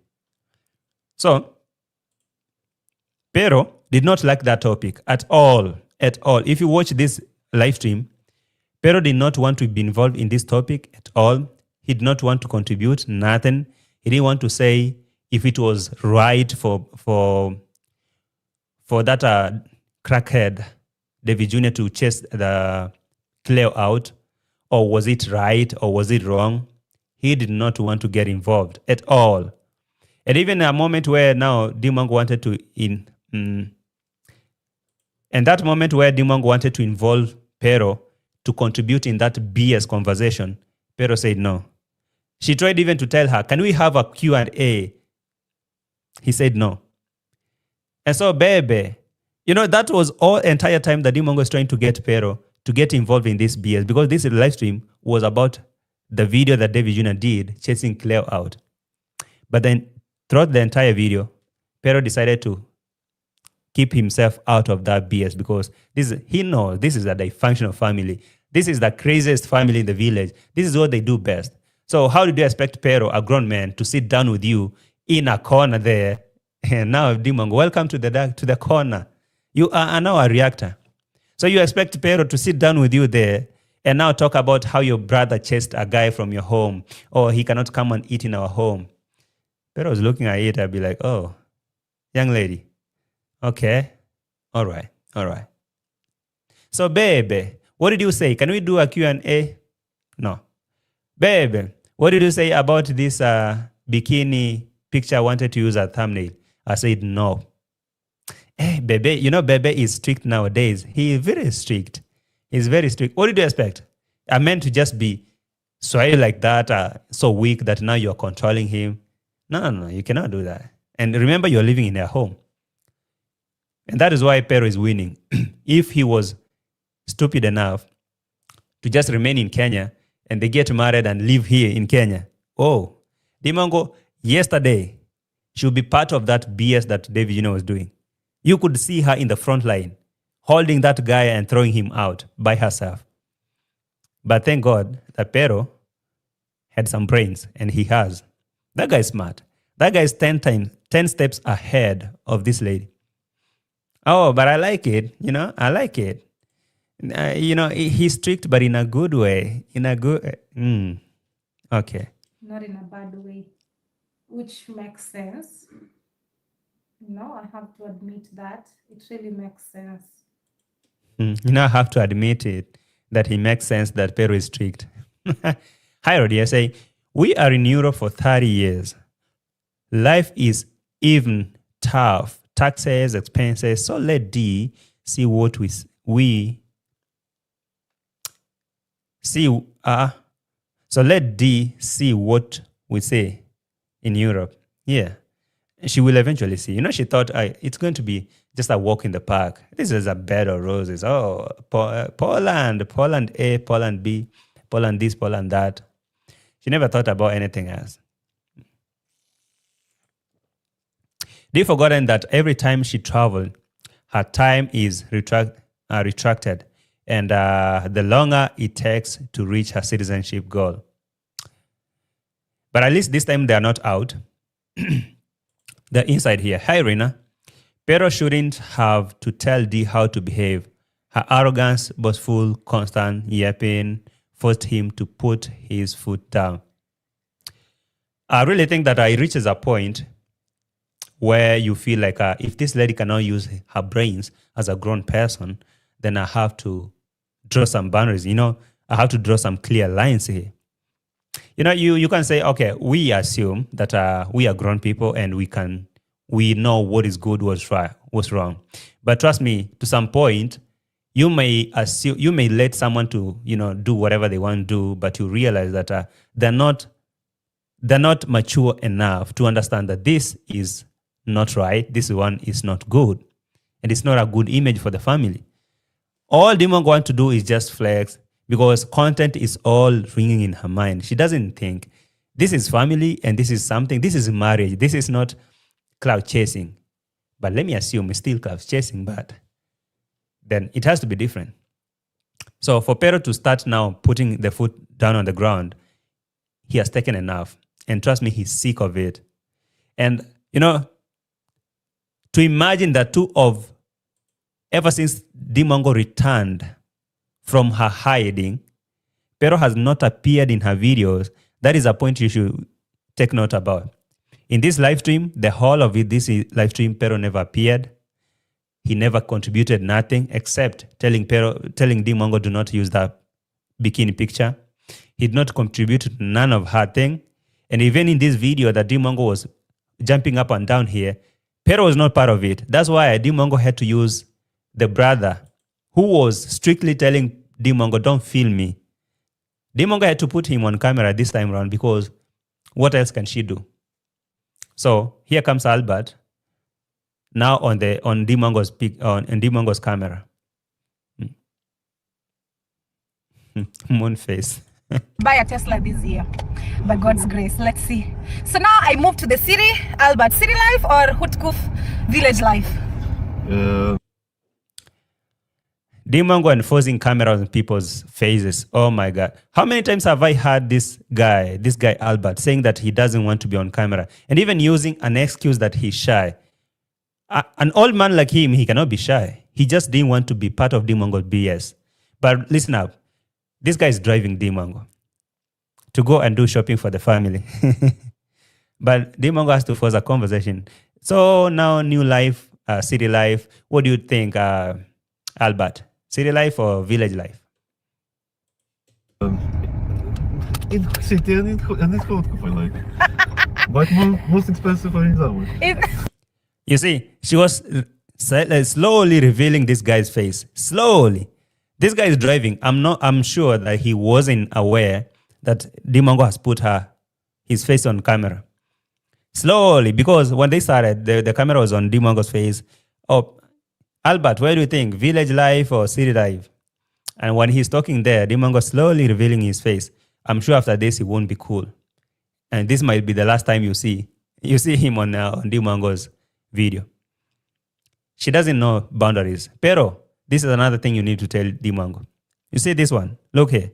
So, Pero did not like that topic at all. At all. If you watch this live stream, Pero did not want to be involved in this topic at all. He did not want to contribute nothing. He didn't want to say if it was right for that crackhead David Jr. to chase the Cleo out, or was it right or was it wrong? He did not want to get involved at all. And even a moment where now Dee Mwango wanted to and that moment where Dee Mwango wanted to involve Pero to contribute in that BS conversation, Pero said no. She tried even to tell her, can we have a Q&A? He said no. And so, baby, that was all entire time that Dee Mwango was trying to get Pero to get involved in this BS, because this live stream was about the video that David Jr. did chasing Cleo out. But then throughout the entire video, Pero decided to keep himself out of that BS, because he knows this is a dysfunctional family. This is the craziest family in the village. This is what they do best. So how did you expect Pero, a grown man, to sit down with you in a corner there? And now, Dee Mwango, welcome to the corner. You are now a reactor. So you expect Pero to sit down with you there and now talk about how your brother chased a guy from your home, or he cannot come and eat in our home. Pero was looking at it, I'd be like, oh, young lady, okay, all right. So, baby, what did you say? Can we do a Q&A? No. Baby, what did you say about this bikini picture I wanted to use as a thumbnail? I said no. Hey, Bebe, Bebe is strict nowadays. He is very strict. He's very strict. What did you expect? I meant to just be Swahili like that, so weak that now you're controlling him. No, you cannot do that. And remember, you're living in their home. And that is why Pero is winning. If he was stupid enough to just remain in Kenya and they get married and live here in Kenya, oh, Dee Mwango, yesterday, she would be part of that BS that David Jr. was doing. You could see her in the front line, holding that guy and throwing him out by herself. But thank God that Pero had some brains, and he has. That guy is smart. That guy is 10 steps ahead of this lady. Oh, but I like it. I like it. He's strict, but in a good way. Okay. Not in a bad way, which makes sense. I have to admit that. It really makes sense. I have to admit it, that he makes sense that Pero is strict. Hi, Rodi, I say, we are in Europe for 30 years. Life is even tough. Taxes, expenses. So let Dee see what we see. So let Dee see what we say in Europe. Yeah. She will eventually see. She thought it's going to be just a walk in the park. This is a bed of roses. Oh, Poland A, Poland B, Poland this, Poland that. She never thought about anything else. They've forgotten that every time she traveled, her time is retracted, and the longer it takes to reach her citizenship goal. But at least this time they are not out. They're inside here. Hi, Rina. Pero shouldn't have to tell Dee how to behave. Her arrogance, boastful, constant yapping forced him to put his foot down. I really think that it reaches a point where you feel like if this lady cannot use her brains as a grown person, then I have to draw some boundaries. I have to draw some clear lines here. You can say, okay, we assume that we are grown people and we know what is good, what's right, what's wrong. But trust me, to some point, you may let someone to do whatever they want to do, but you realize that they're not mature enough to understand that this is not right, this one is not good, and it's not a good image for the family. All Dee Mwango wants to do is just flex, because content is all ringing in her mind. She doesn't think this is family and this is something, this is marriage, this is not cloud chasing. But let me assume it's still cloud chasing, but then it has to be different. So for Pero to start now putting the foot down on the ground, he has taken enough. And trust me, he's sick of it. And, to imagine that ever since Dee Mwango returned from her hiding, Pero has not appeared in her videos. That is a point you should take note about. In this live stream, the whole of it, this live stream, Pero never appeared. He never contributed nothing except telling Dee Mwango do not use that bikini picture. He did not contribute to none of her thing. And even in this video that Dee Mwango was jumping up and down here, Pero was not part of it. That's why Dee Mwango had to use the brother who was strictly telling Dee Mwango, don't film me. Dee Mwango had to put him on camera this time around because what else can she do? So here comes Albert now on Dee Mwango's camera. Moon face. Buy a Tesla this year, by God's grace. Let's see. So now I move to the city. Albert, city life or Hutkuf village life? Dee Mwango enforcing cameras on people's faces. Oh my God. How many times have I heard this guy Albert, saying that he doesn't want to be on camera and even using an excuse that he's shy? An old man like him, he cannot be shy. He just didn't want to be part of Dee Mwango's BS. But listen up. This guy is driving Dee Mwango to go and do shopping for the family. But Dee Mwango has to force a conversation. So now new life, city life. What do you think, Albert? City life or village life? In city and it's Goedkoop, I like. But most expensive in Zambia. You see, she was slowly revealing this guy's face. Slowly. This guy is driving. I'm sure that he wasn't aware that Dee Mwango has put his face on camera. Slowly, because when they started, the camera was on Dee Mwango's face. Oh, Albert, where do you think? Village life or city life? And when he's talking there, Dee Mwango slowly revealing his face. I'm sure after this, he won't be cool. And this might be the last time you see him on Dee Mwango's video. She doesn't know boundaries. Pero, this is another thing you need to tell Dee Mwango. You see this one? Look here.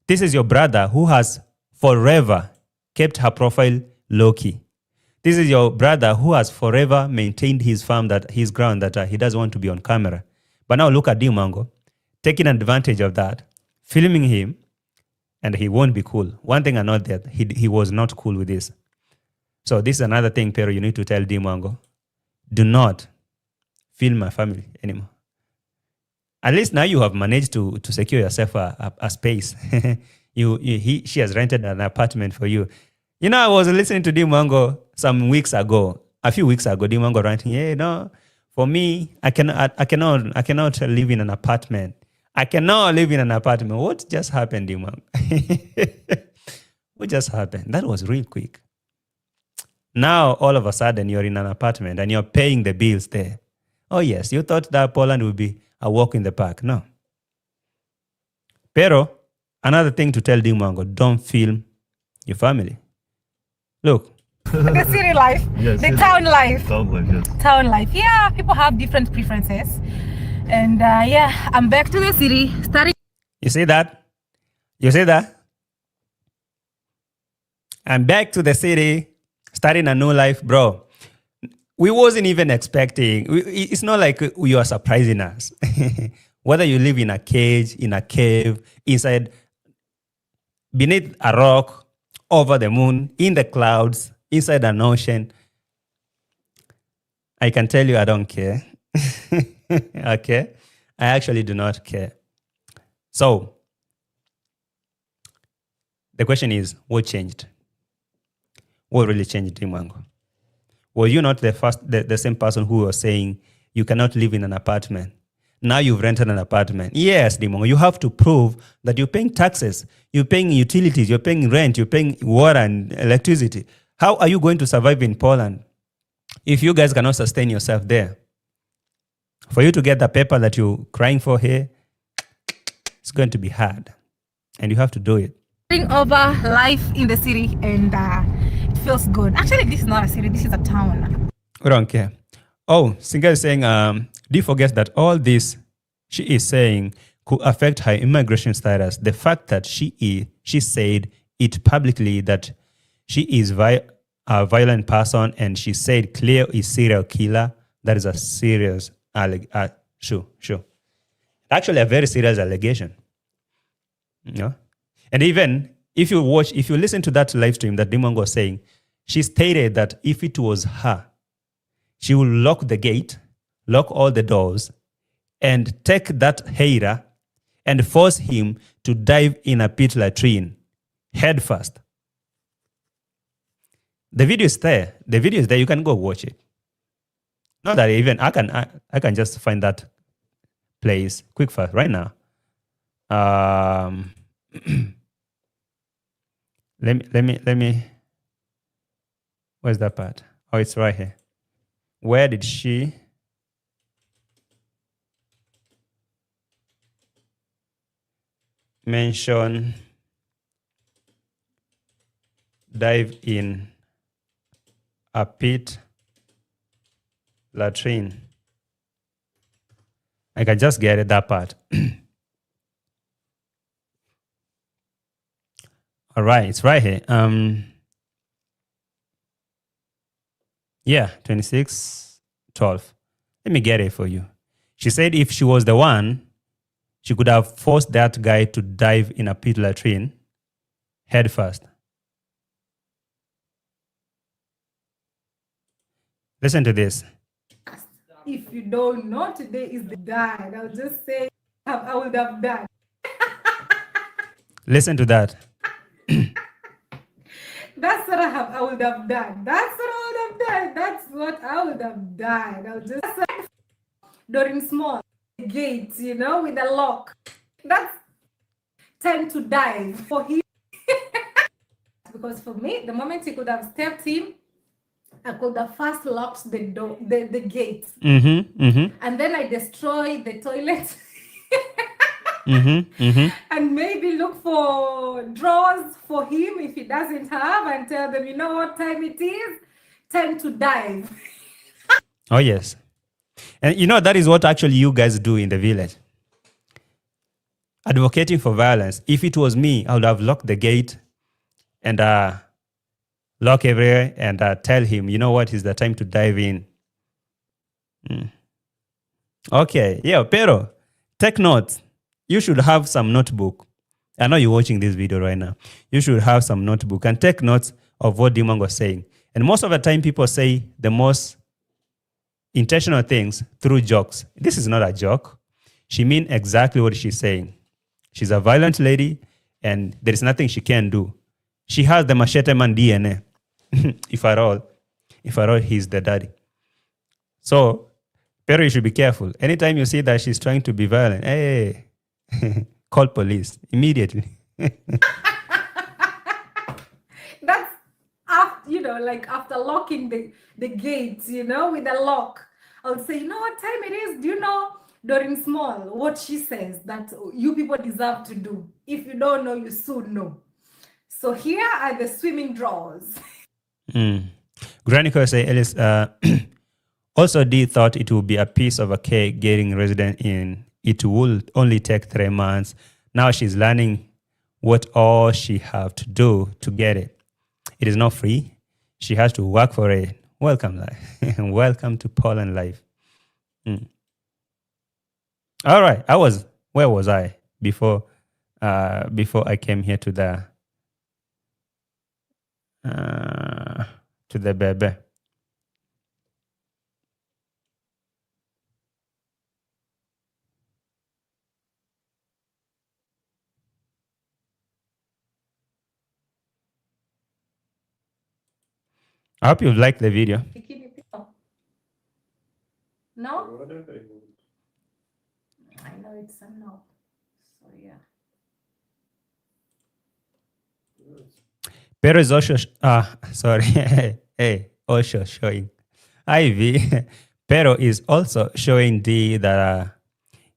This is your brother who has forever kept her profile low-key. This is your brother who has forever maintained his ground that he doesn't want to be on camera. But now look at Dee Mwango taking advantage of that, filming him, and he won't be cool. One thing I know that he was not cool with this. So this is another thing, Pero, you need to tell Dee Mwango. Do not film my family anymore. At least now you have managed to secure yourself a space. She has rented an apartment for you. You know, I was listening to Dee Mwango a few weeks ago, Dee Mwango ranting, hey, no, for me, I cannot live in an apartment. I cannot live in an apartment. What just happened, Dee Mwango? What just happened? That was real quick. Now, all of a sudden, you're in an apartment and you're paying the bills there. Oh, yes, you thought that Poland would be a walk in the park. No. Pero, another thing to tell Dee Mwango, don't film your family. Look. The city life, yes, the town life. Town life, yes. Town life. Yeah, people have different preferences. And yeah, I'm back to the city. You see that? You see that? I'm back to the city, starting a new life, bro. We wasn't even expecting. It's not like you are surprising us. Whether you live in a cage, in a cave, inside, beneath a rock, over the moon, in the clouds, inside an ocean, I can tell you I don't care. Okay? I actually do not care. So, the question is, what changed? What really changed, Dee Mwango? Were you not the same person who was saying you cannot live in an apartment? Now you've rented an apartment. Yes, Dee Mwango, you have to prove that you're paying taxes, you're paying utilities, you're paying rent, you're paying water and electricity. How are you going to survive in Poland if you guys cannot sustain yourself there? For you to get the paper that you're crying for here, it's going to be hard. And you have to do it. Over life in the city and it feels good. Actually, this is not a city, this is a town. We don't care. Oh, Singer is saying, do you forget that all this she is saying could affect her immigration status? The fact that she said it publicly that she is a violent person and she said Cleo is serial killer, that is a serious sure. Actually, a very serious allegation. You know? And even if you listen to that live stream that Dee Mwango was saying, she stated that if it was her, she will lock the gate, lock all the doors, and take that hater and force him to dive in a pit latrine head first. The video is there. The video is there. You can go watch it. Not that even I can just find that place quick fast right now. Let me. Where's that part? Oh, it's right here. Where did she? Mention dive in a pit latrine. I can just get it, that part. All right, it's right here. Yeah, 26:12. Let me get it for you. She said if she was the one, she could have forced that guy to dive in a pit latrine head first. Listen to this. If you don't know, today is the die. I'll just say I would have died. Listen to that. That's what I would have done. That's what I would have done. That's what I would have done. I'll just say during small gates, with a lock. That's time to dive for him. Because for me, the moment he could have stepped in, I could have first locked the door, the gate. And then I destroy the toilet. And maybe look for drawers for him if he doesn't have, and tell them, you know what time it is? Time to dive. Oh, yes. And that is what actually you guys do in the village. Advocating for violence. If it was me, I would have locked the gate and lock everywhere and tell him, you know what, it's the time to dive in. Okay. Yeah, pero take notes. You should have some notebook. I know you're watching this video right now. You should have some notebook and take notes of what Dee Mwango was saying. And most of the time, people say the most intentional things through jokes. This is not a joke. She means exactly what she's saying. She's a violent lady, and there is nothing she can do. She has the machete man DNA. if at all, he's the daddy. So, pero you should be careful. Anytime you see that she's trying to be violent, hey, call police immediately. That's after locking the gates, with a lock. I'll say, you know what time it is? Do you know during small what she says that you people deserve to do? If you don't know, you soon know. So here are the swimming drawers. Granica say, Ellis, also Dee thought it would be a piece of a cake getting resident in. It will only take 3 months. Now she's learning what all she have to do to get it. It is not free. She has to work for it. Welcome, life. Welcome to Poland life. All right. Where was I before I came here to the baby? I hope you liked the video. Bikini people. No? I know it's a no. So yeah. Pero is also sorry. hey, also showing Ivy. Pero is also showing Dee that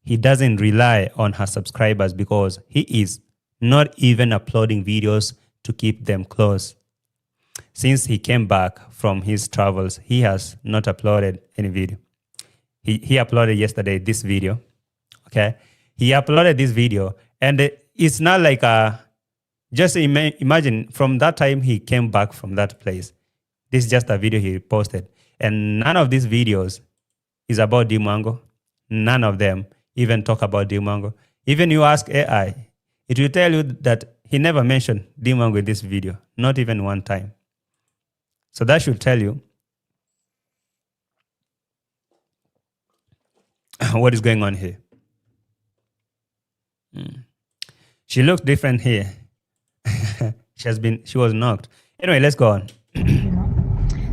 he doesn't rely on her subscribers because he is not even uploading videos to keep them close. Since he came back from his travels, he has not uploaded any video. He uploaded yesterday this video. Okay, he uploaded this video, and it's not like just imagine from that time he came back from that place. This is just a video he posted, and none of these videos is about Dee Mwango. None of them even talk about Dee Mwango. Even you ask AI, it will tell you that he never mentioned Dee Mwango in this video, not even one time. So that should tell you what is going on here. She looks different here. She was knocked. Anyway, let's go on.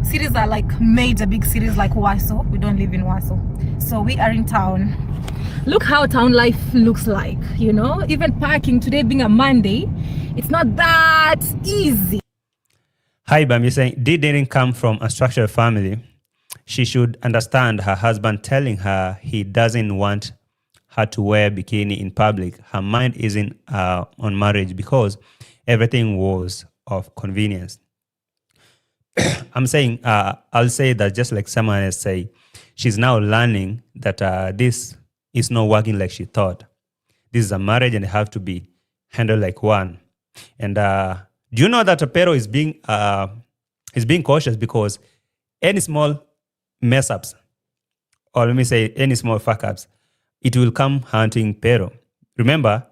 Cities are like major big cities like Warsaw. We don't live in Warsaw, so we are in town. Look how town life looks like, you know. Even parking today being a Monday, it's not that easy. Hi, Bam, you're saying Dee didn't come from a structured family. She should understand her husband telling her he doesn't want her to wear bikini in public. Her mind isn't on marriage because everything was of convenience. I'm saying, I'll say that just like someone else say, she's now learning that this is not working like she thought. This is a marriage and it have to be handled like one. And do you know that Pero is being cautious because any small mess ups, or let me say any small fuck ups, it will come hunting Pero. Remember,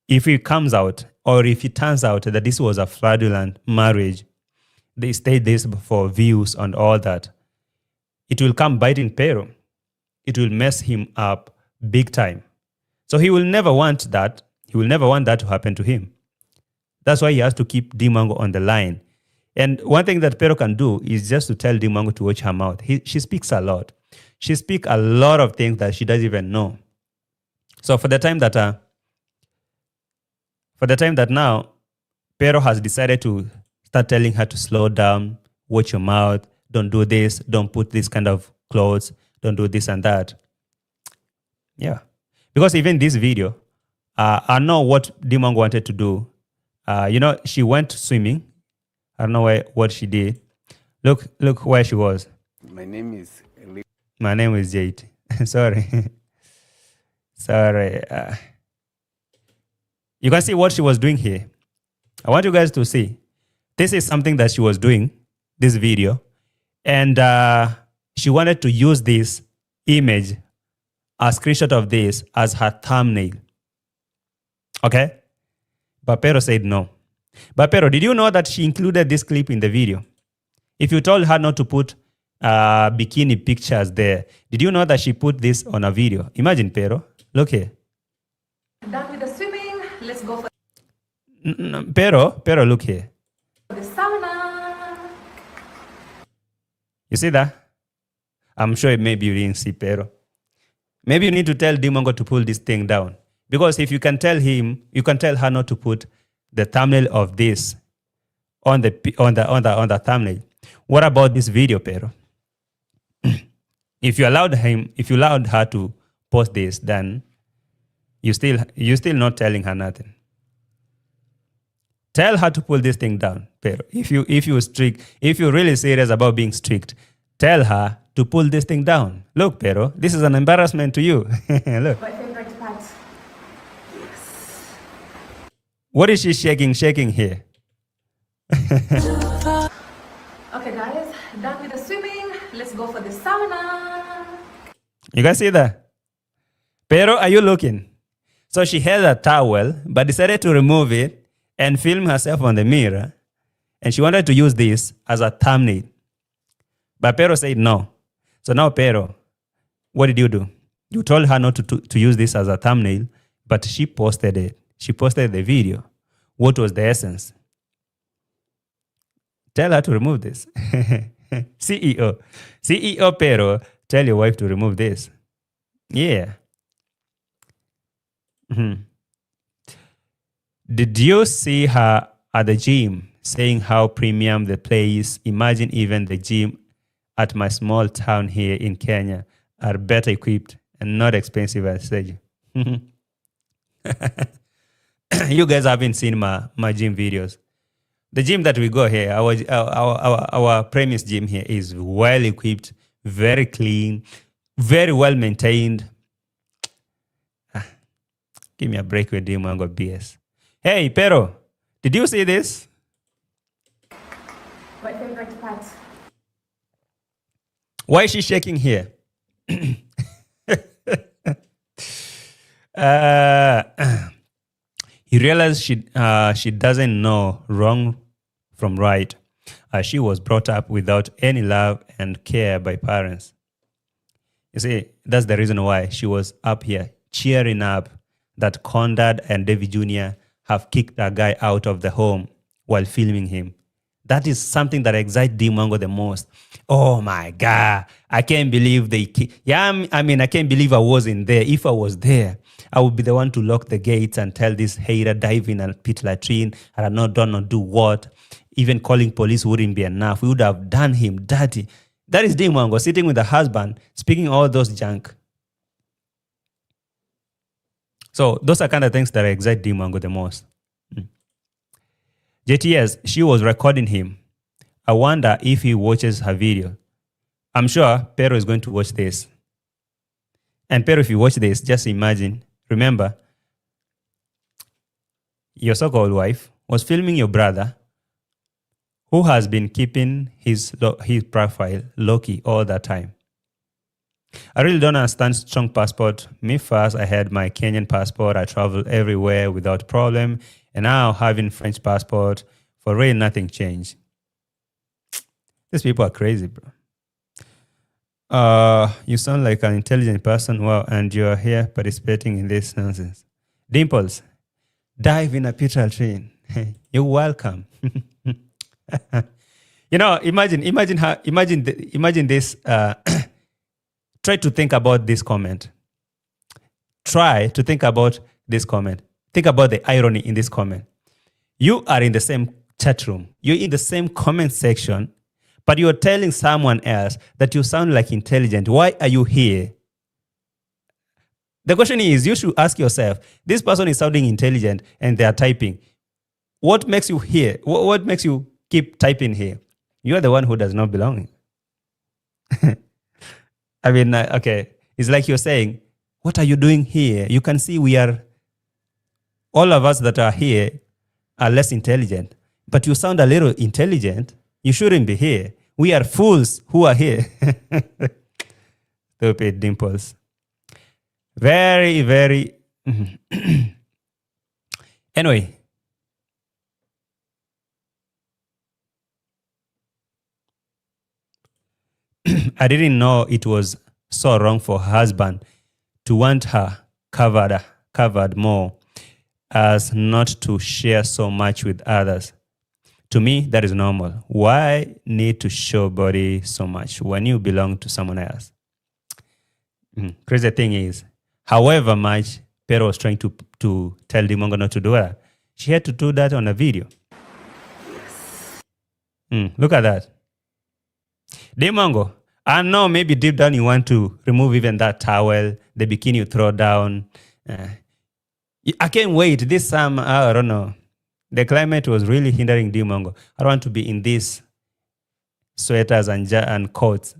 if it comes out or if it turns out that this was a fraudulent marriage, they stayed this for views and all that, it will come biting Pero. It will mess him up big time. So he will never want that. He will never want that to happen to him. That's why he has to keep Dee Mwango on the line. And one thing that Pero can do is just to tell Dee Mwango to watch her mouth. She speaks a lot. She speaks a lot of things that she doesn't even know. So for the time that now Pero has decided to start telling her to slow down, watch your mouth, don't do this, don't put this kind of clothes, don't do this and that. Yeah. Because even this video, I know what Dee Mwango wanted to do. She went swimming. I don't know what she did. Look where she was. My name is Jade. Sorry. Sorry. You can see what she was doing here. I want you guys to see. This is something that she was doing, this video. And she wanted to use this image, a screenshot of this, as her thumbnail. Okay? But Pero said no. But Pero, did you know that she included this clip in the video? If you told her not to put bikini pictures there, did you know that she put this on a video? Imagine, Pero. Look here. Done with the swimming. Let's go for Pero, look here. the sauna. You see that? I'm sure maybe you didn't see Pero. Maybe you need to tell Dee Mwango to pull this thing down. Because if you can tell him, you can tell her not to put the thumbnail of this on the thumbnail. What about this video, Pero? If you allowed her to post this, then you're still not telling her nothing. Tell her to pull this thing down, Pero. If you're really serious about being strict, tell her to pull this thing down. Look, Pero, this is an embarrassment to you. Look. My favorite part. Yes. What is she shaking here? Okay, guys, done with the swimming. Let's go for the sauna. You guys see that? Pero, are you looking? So she held a towel, but decided to remove it and film herself on the mirror. And she wanted to use this as a thumbnail. But Pero said no. So now, Pero, what did you do? You told her not to use this as a thumbnail, but she posted it. She posted the video. What was the essence? Tell her to remove this. CEO Pero, tell your wife to remove this. Yeah. Mm-hmm. Did you see her at the gym saying how premium the place is? Imagine even the gym at my small town here in Kenya are better equipped and not expensive as such. You guys haven't seen my gym videos. The gym that we go here, our premise gym here is well equipped, very clean, very well maintained. Give me a break with Dee Mwango BS. Hey, Pero, did you see this? My favorite part. Why is she shaking here? He realized she doesn't know wrong from right, as she was brought up without any love and care by parents. You see, that's the reason why she was up here cheering up that Condad and David Jr. have kicked a guy out of the home while filming him. That is something that excites Dee Mwango the most. Oh my God, I can't believe they I can't believe I wasn't there. If I was there, I would be the one to lock the gates and tell this hater dive in and pit latrine and I not done or do what. Even calling police wouldn't be enough. We would have done him dirty. That is Dee Mwango sitting with the husband, speaking all those junk. So those are kind of things that excite Dee Mwango the most. JTS, she was recording him. I wonder if he watches her video. I'm sure Pero is going to watch this. And Pero, if you watch this, just imagine, remember, your so-called wife was filming your brother who has been keeping his profile low-key all that time. I really don't understand strong passport. Me first, I had my Kenyan passport. I traveled everywhere without problem. And now having French passport, for real, nothing changed. These people are crazy, bro. You sound like an intelligent person. Wow, and you're here participating in this nonsense. Dimples, dive in a petrol train. You're welcome. Imagine this. Try to think about this comment. Try to think about this comment. Think about the irony in this comment. You are in the same chat room. You're in the same comment section, but you're telling someone else that you sound like intelligent. Why are you here? The question is, you should ask yourself, this person is sounding intelligent and they are typing. What makes you here? What makes you keep typing here? You are the one who does not belong. Okay. It's like you're saying, what are you doing here? You can see all of us that are here are less intelligent, but you sound a little intelligent. You shouldn't be here. We are fools who are here. Stupid Dimples. Very, very. Anyway. I didn't know it was so wrong for her husband to want her covered more as not to share so much with others. To me, that is normal. Why need to show body so much when you belong to someone else? Crazy thing is, however much Pero was trying to tell Dee Mwango not to do that, she had to do that on a video. Look at that. Dee Mwango, I know maybe deep down you want to remove even that towel, the bikini you throw down. I can't wait. This summer, I don't know. The climate was really hindering Dee Mwango. I don't want to be in these sweaters and coats.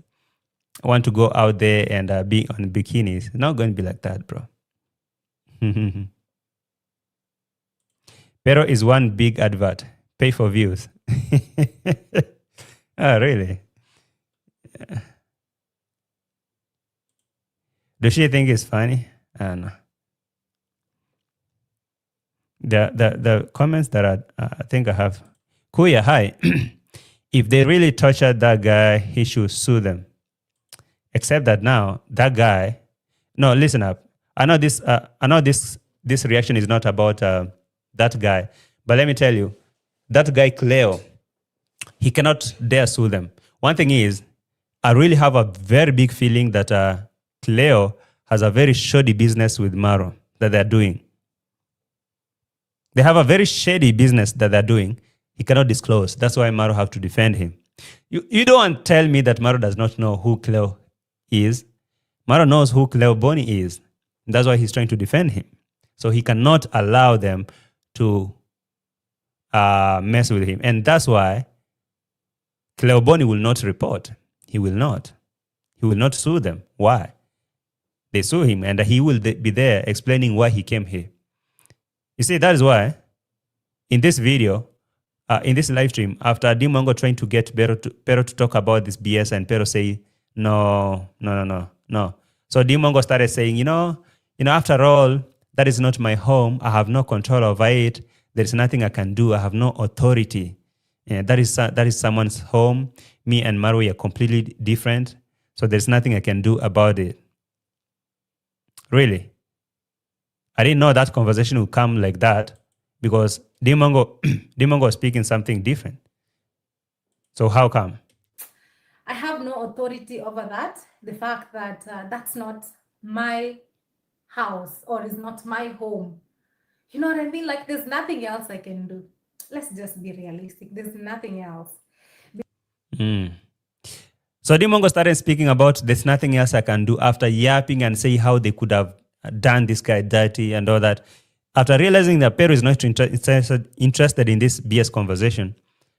I want to go out there and be on bikinis. It's not going to be like that, bro. Pero is one big advert. Pay for views. Oh, really? Does she think it's funny? I don't know. The comments that I think I have. Kuya, hi. If they really tortured that guy, he should sue them. Except that now, that guy... No, listen up. I know this reaction is not about that guy. But let me tell you, that guy, Cleo, he cannot dare sue them. One thing is, I really have a very big feeling that Cleo has a very shoddy business with MARWA that they're doing. They have a very shady business that they're doing. He cannot disclose. That's why MARWA have to defend him. You don't tell me that MARWA does not know who Cleo is. MARWA knows who Cleo Bonny is. That's why he's trying to defend him. So he cannot allow them to mess with him. And that's why Cleo Bonny will not report. He will not. He will not sue them. Why? They sue him and he will be there explaining why he came here. You see, that is why in this video, in this live stream, after Dee Mwango trying to get Pero to talk about this BS and Pero say, no. So Dee Mwango started saying, after all, That is not my home. I have no control over it. There is nothing I can do. I have no authority. That is someone's home. Me and MARWA are completely different. So there's nothing I can do about it. Really. I didn't know that conversation would come like that because Dee Mwango was speaking something different. So how come? I have no authority over that. The fact that that's not my house or is not my home. You know what I mean? Like there's nothing else I can do. Let's just be realistic. There's nothing else. So Dee Mwango started speaking about there's nothing else I can do after yapping and saying how they could have done this guy dirty and all that. After realizing that Pero is not interested in this BS conversation,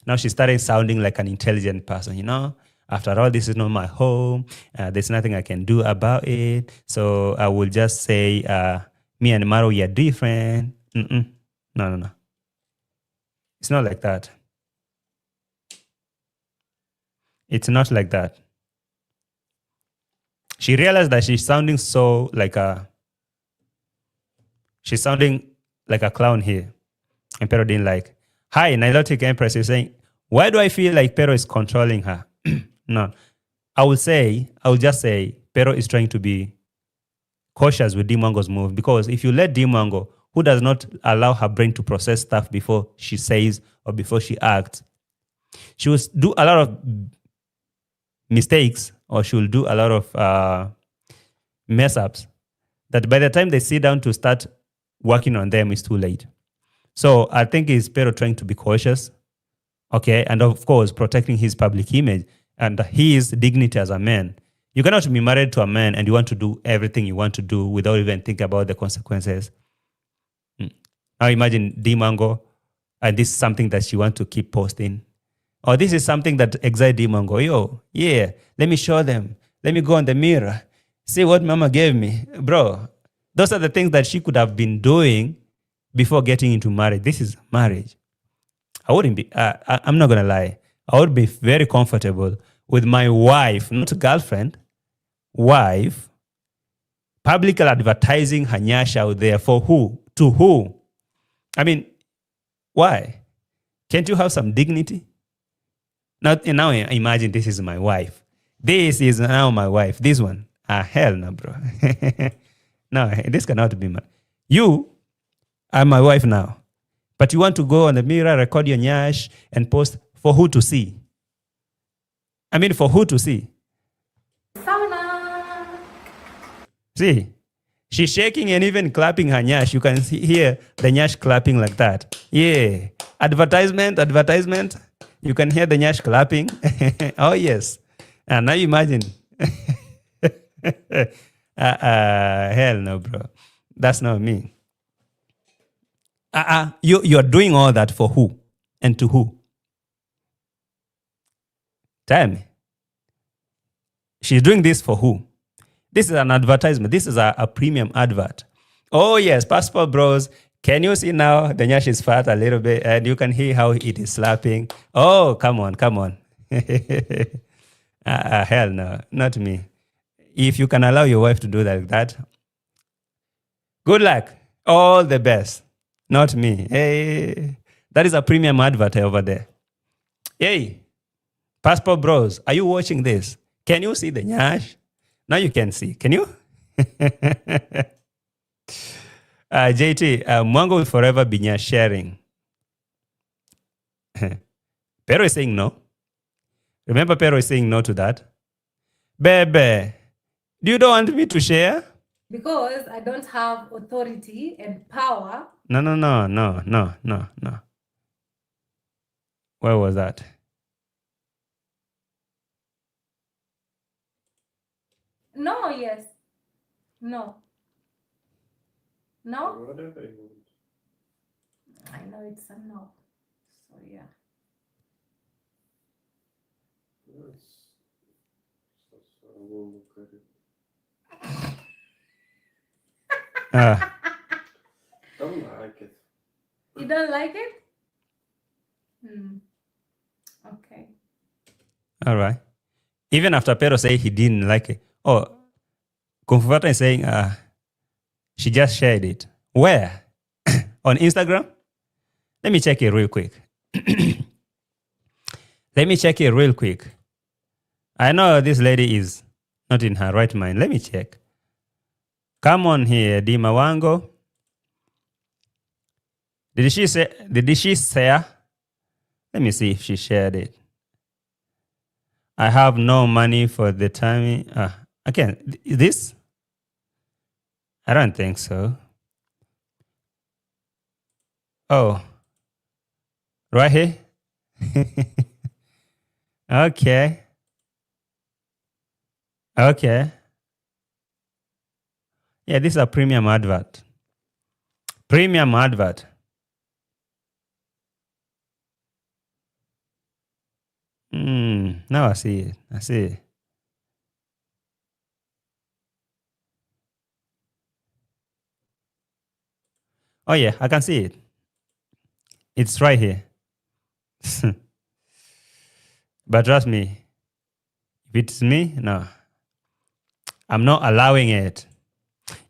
now she started sounding like an intelligent person, you know? After all, this is not my home. There's nothing I can do about it. So I will just say, me and MARWA are different. No. It's not like that. It's not like that. She realized that she's sounding she's sounding like a clown here. And Pero didn't like. Hi, Nilotic Empress is saying, why do I feel like Pero is controlling her? No. I will just say, Pero is trying to be cautious with Dee Mwango's move, because if you let Dee Mwango, who does not allow her brain to process stuff before she says or before she acts, she will do a lot of mistakes, or she will do a lot of mess ups that by the time they sit down to start working on them, it's too late. So I think it's Pero trying to be cautious, okay, and of course protecting his public image and his dignity as a man. You cannot be married to a man and you want to do everything you want to do without even thinking about the consequences. Now imagine Dee Mwango, and this is something that she wants to keep posting. Or this is something that excites Dee Mwango. Yo, yeah, let me show them. Let me go on the mirror. See what mama gave me. Bro, those are the things that she could have been doing before getting into marriage. This is marriage. I wouldn't be, I'm not going to lie. I would be very comfortable with my wife, not girlfriend, wife, publicly advertising her nyash out there for who? To who? I mean, why? Can't you have some dignity? Now imagine this is my wife. This is now my wife. This one. Hell no, bro. No, this cannot be my... You are my wife now. But you want to go on the mirror, record your nyash, and post for who to see? I mean, for who to see? Sauna. See, she's shaking and even clapping her nyash. You can hear the nyash clapping like that. Yeah. Advertisement. You can hear the nyash clapping. Oh, yes. And now imagine. Hell no, bro. That's not me. You're doing all that for who? And to who? Tell me. She's doing this for who? This is an advertisement. This is a premium advert. Oh, yes, Passport Bros. Can you see now the nyash is fat a little bit and you can hear how it is slapping? Oh, come on. Hell no, not me. If you can allow your wife to do that, good luck. All the best. Not me. Hey, that is a premium advert over there. Hey, Passport Bros, are you watching this? Can you see the nyash? Now you can see. Can you? JT, Mwango will forever be nyash sharing. Pero is saying no. Remember, Pero is saying no to that. Bebe, you don't want me to share? Because I don't have authority and power. No. Where was that? No, yes. No. No? Whatever you want. I know it's a no. So, yeah. Don't like it. You don't like it? Okay. All right. Even after Pero say he didn't like it. Oh, Kung Fu Fata is saying she just shared it. Where? On Instagram? Let me check it real quick. Let me check it real quick. I know this lady is not in her right mind. Let me check. Come on here, Dee Mwango. Did she share? Let me see if she shared it. I have no money for the timing. Again, this? I don't think so. Oh, right here? Okay. Okay. Yeah, this is a premium advert. Premium advert. Now I see it. I see it. Oh yeah, I can see it. It's right here. But trust me, if it's me, no. I'm not allowing it.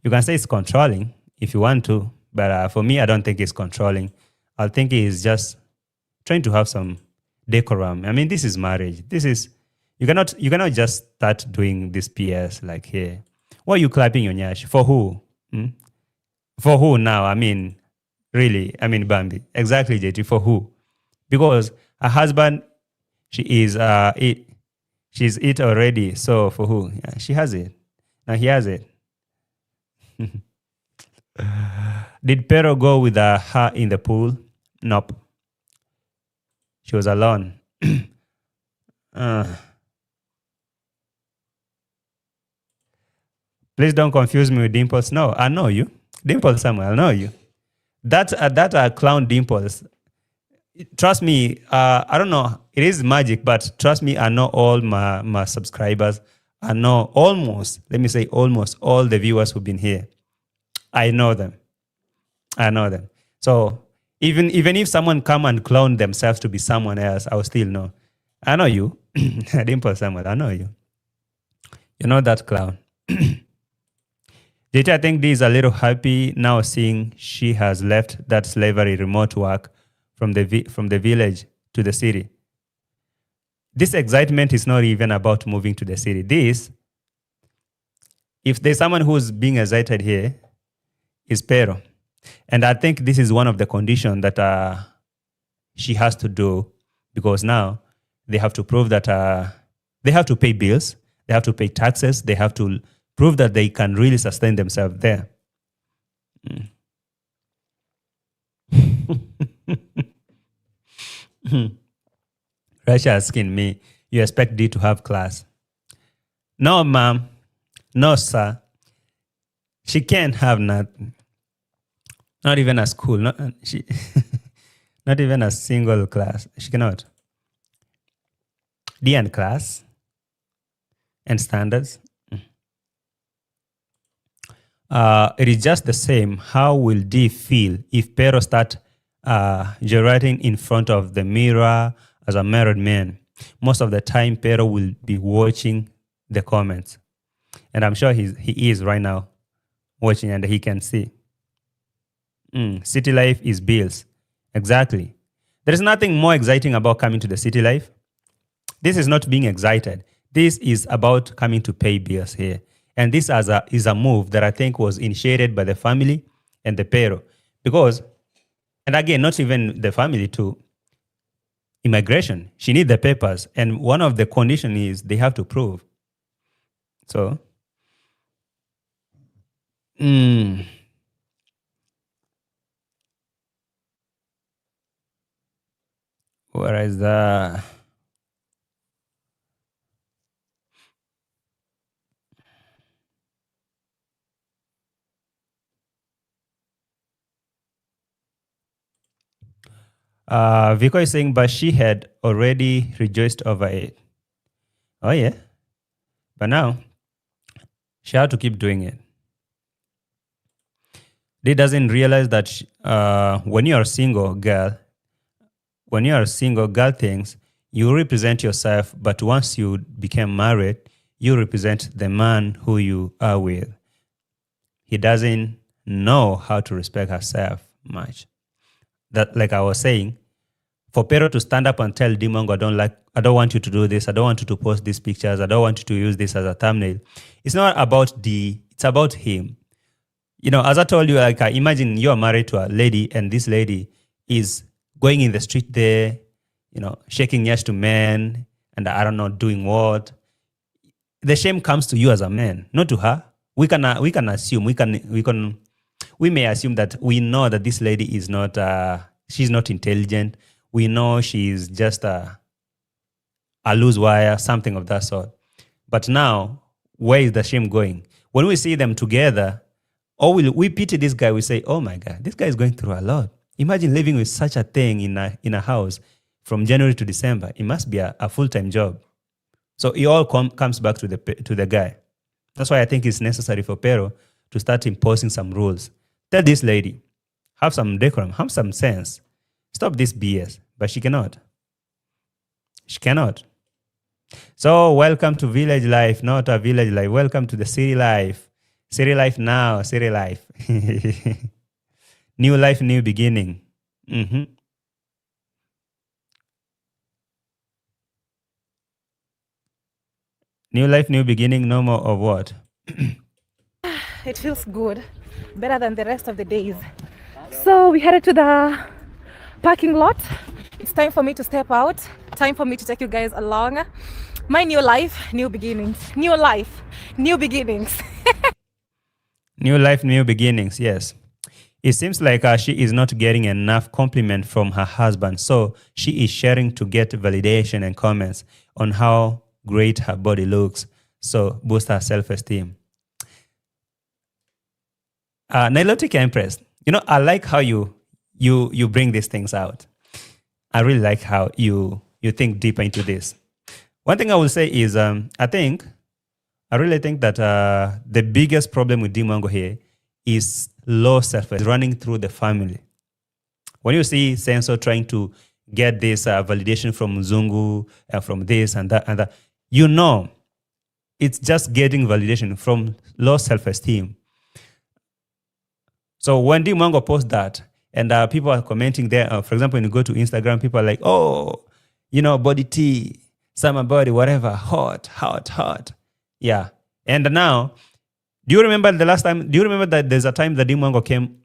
You can say it's controlling if you want to, but for me, I don't think it's controlling. I think it's just trying to have some decorum. I mean, this is marriage. You cannot just start doing this PS like here. Why are you clapping your nyash? For who? For who now? I mean, really? I mean, Bambi. Exactly, JT. For who? Because her husband, she's it already. So for who? Yeah, she has it. Now he has it. Did Pero go with her in the pool? Nope. She was alone. Please don't confuse me with Dimples. No, I know you. Dimples Samuel, I know you. That clown Dimples. Trust me, I don't know. It is magic, but trust me, I know all my subscribers. I know almost, let me say almost all the viewers who've been here. I know them. So even if someone come and clone themselves to be someone else, I will still know. I know you. Dimple Samuel, I know you. You know that clown. JT, I think Dee is a little happy now seeing she has left that slavery remote work from the village to the city. This excitement is not even about moving to the city. If there's someone who's being excited here, is Pero. And I think this is one of the conditions that she has to do, because now they have to prove that they have to pay bills, they have to pay taxes, they have to prove that they can really sustain themselves there. Russia asking me, you expect Dee to have class? No, ma'am. No, sir. She can't have nothing. Not even a school. Not even a single class. She cannot. Dee and class and standards. It is just the same. How will Dee feel if Pero start gyrating in front of the mirror as a married man? Most of the time, Pero will be watching the comments. And I'm sure he is right now watching and he can see. City life is bills. Exactly. There is nothing more exciting about coming to the city life. This is not being excited. This is about coming to pay bills here. And this is a move that I think was initiated by the family and the Pero. Because, and again, not even the family too, immigration. She needs the papers. And one of the conditions is they have to prove. So, where is the... Vico is saying, but she had already rejoiced over it. Oh, yeah. But now, she had to keep doing it. They doesn't realize that when you're a single girl things, you represent yourself, but once you become married, you represent the man who you are with. He doesn't know how to respect herself much. That, like I was saying, for Pero to stand up and tell Dee Mwango, I don't want you to do this, I don't want you to post these pictures, I don't want you to use this as a thumbnail. It's not about Dee, it's about him. You know, as I told you, like, imagine you are married to a lady and this lady is going in the street there, you know, shaking yes to men and I don't know, doing what. The shame comes to you as a man, not to her. We can assume, we may assume that we know that this lady is not, she's not intelligent. We know she's just a loose wire, something of that sort. But now, where is the shame going? When we see them together, or we pity this guy, we say, oh my God, this guy is going through a lot. Imagine living with such a thing in a house from January to December. It must be a full-time job. So it all comes back to the guy. That's why I think it's necessary for Pero to start imposing some rules. Tell this lady, have some decorum, have some sense. Stop this BS. But she cannot. She cannot. So welcome to village life, not a village life. Welcome to the city life. City life now, city life. New life, new beginning. Mm-hmm. New life, new beginning, no more of what? It feels good, better than the rest of the days. So we headed to the parking lot. It's time for me to step out. Time for me to take you guys along. My new life, new beginnings. New life, new beginnings. New life, new beginnings, yes. It seems like she is not getting enough compliment from her husband, so she is sharing to get validation and comments on how great her body looks, so boost her self-esteem. Nilotic Empress, you know, I like how you bring these things out. I really like how you think deeper into this. One thing I will say is, I really think that the biggest problem with Dee Mwango here is low self-esteem running through the family. When you see Senso trying to get this validation from Mzungu, from this and that, you know, it's just getting validation from low self-esteem. So when Dee Mwango posts that, and people are commenting there, for example, when you go to Instagram, people are like, oh, you know, body tea, summer body, whatever, hot, hot, hot. Yeah. And now, do you remember that there's a time that Dee Mwango came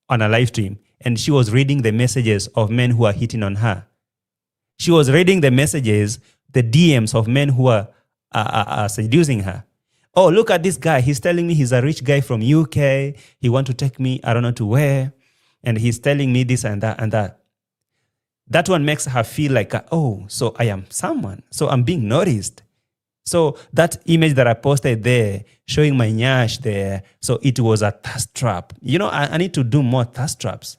on a live stream and she was reading the messages of men who are hitting on her? She was reading the messages, the DMs of men who are seducing her. Oh, look at this guy. He's telling me he's a rich guy from UK. He want to take me, I don't know to where. And he's telling me this and that and that. That one makes her feel like, oh, so I am someone. So I'm being noticed. So that image that I posted there, showing my nyash there, so it was a thirst trap. You know, I need to do more thirst traps.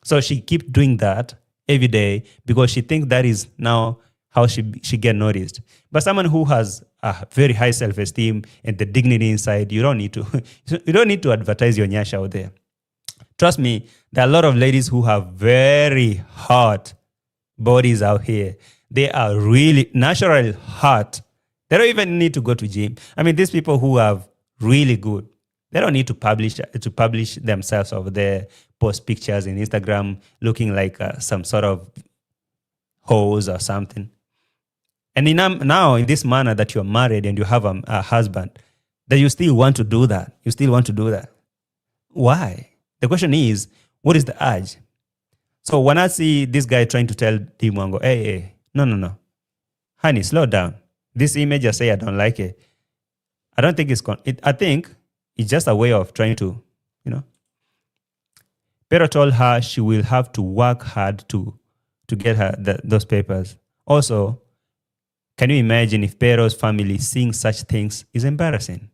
So she keep doing that every day because she thinks that is now how she get noticed. But someone who has a very high self-esteem and the dignity inside, you don't need to advertise your nyash out there. Trust me, there are a lot of ladies who have very hot bodies out here. They are really naturally hot. They don't even need to go to gym. I mean, these people who have really good, they don't need to publish themselves over there, post pictures in Instagram looking like some sort of hose or something. And now in this manner that you're married and you have a husband, that you still want to do that. You still want to do that. Why? The question is, what is the urge? So when I see this guy trying to tell Dee Mwango, hey, no. Honey, slow down. This image, I say I don't like it. I don't think I think it's just a way of trying to, you know. Pero told her she will have to work hard to get her those papers. Also, can you imagine if Pero's family seeing such things is embarrassing?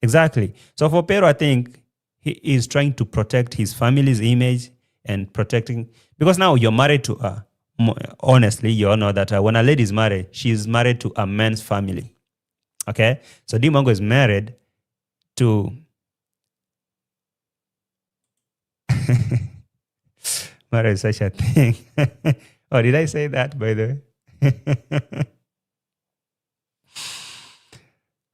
Exactly. So for Pero, I think he is trying to protect his family's image and protecting, because now you're married to honestly, you all know that when a lady is married, she is married to a man's family. Okay? So Dee Mwango is married to married is such a thing. Oh, did I say that, by the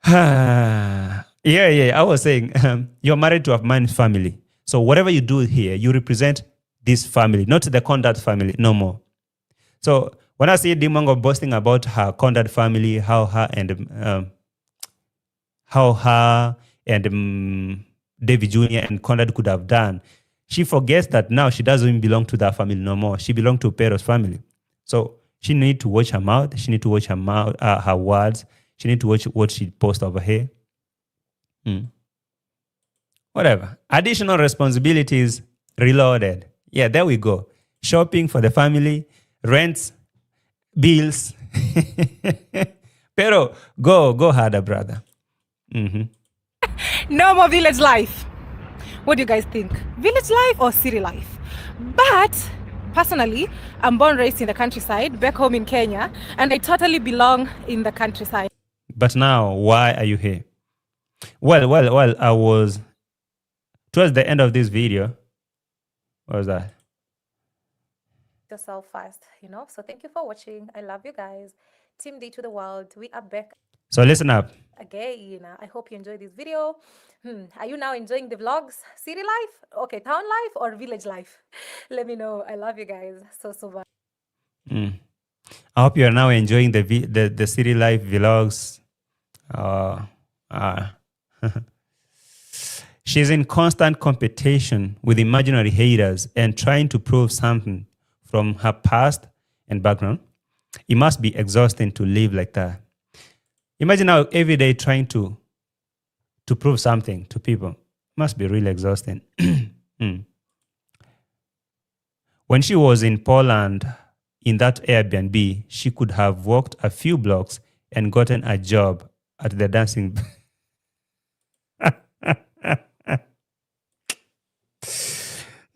way? Yeah. I was saying you're married to a man's family. So whatever you do here, you represent this family, not the Conrad family, no more. So when I see Dee Mwango boasting about her Conrad family, how her and David Jr. and Conrad could have done, she forgets that now she doesn't even belong to that family no more. She belongs to Pero's family. So she need to watch her mouth. She need to watch her words. She need to watch what she posts over here. Whatever. Additional responsibilities reloaded. Yeah, there we go. Shopping for the family, rents, bills. Pero go harder, brother. No more village life. What do you guys think? Village life or city life? But personally, I'm born and raised in the countryside, back home in Kenya, and I totally belong in the countryside. But now, why are you here? Well, I was towards the end of this video. What was that? Yourself first, So thank you for watching. I love you guys. Team D to the world. We are back So listen up. again. I hope you enjoyed this video. Are you now enjoying the vlogs? City life? Okay, town life or village life? Let me know. I love you guys so much. I hope you are now enjoying the city life vlogs. She's in constant competition with imaginary haters and trying to prove something from her past and background. It must be exhausting to live like that. Imagine how every day trying to prove something to people. Must be really exhausting. When she was in Poland, in that Airbnb, she could have walked a few blocks and gotten a job at the dancing.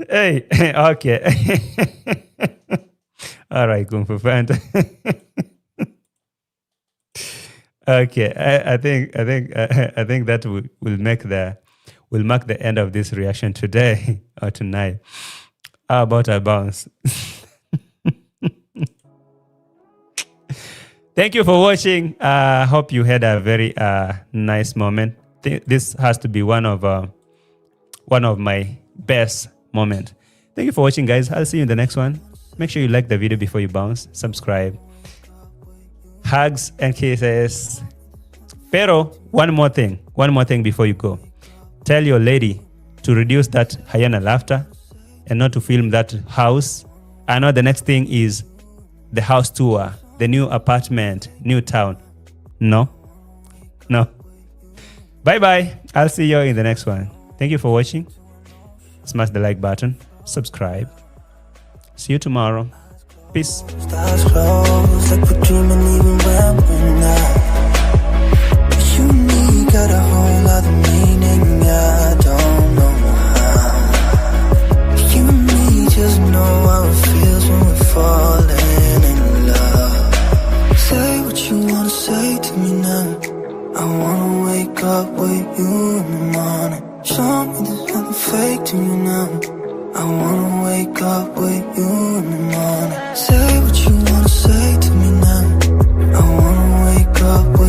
Hey, okay. All right, Kung Fu Panda. Okay, I think that will mark the end of this reaction today or tonight. How about a bounce? Thank you for watching. I hope you had a very nice moment. This has to be one of my best moments. Thank you for watching, guys. I'll see you in the next one. Make sure you like the video before you bounce. Subscribe. Hugs and kisses. Pero one more thing before you go. Tell your lady to reduce that hyena laughter and not to film that house. I know the next thing is the house tour, the new apartment, new town. No. Bye. I'll see you in the next one. Thank you for watching. Smash the like button. Subscribe. See you tomorrow. Peace. Stars close, like we're dreaming even when we're not. You and me got a whole other meaning, I don't know how. You and me just know how it feels when we're falling in love. Say what you wanna say to me now. I wanna wake up with you in the morning. Show me there's nothing fake to you now. I wanna wake up with you in the morning. Say what you wanna say to me now. I wanna wake up with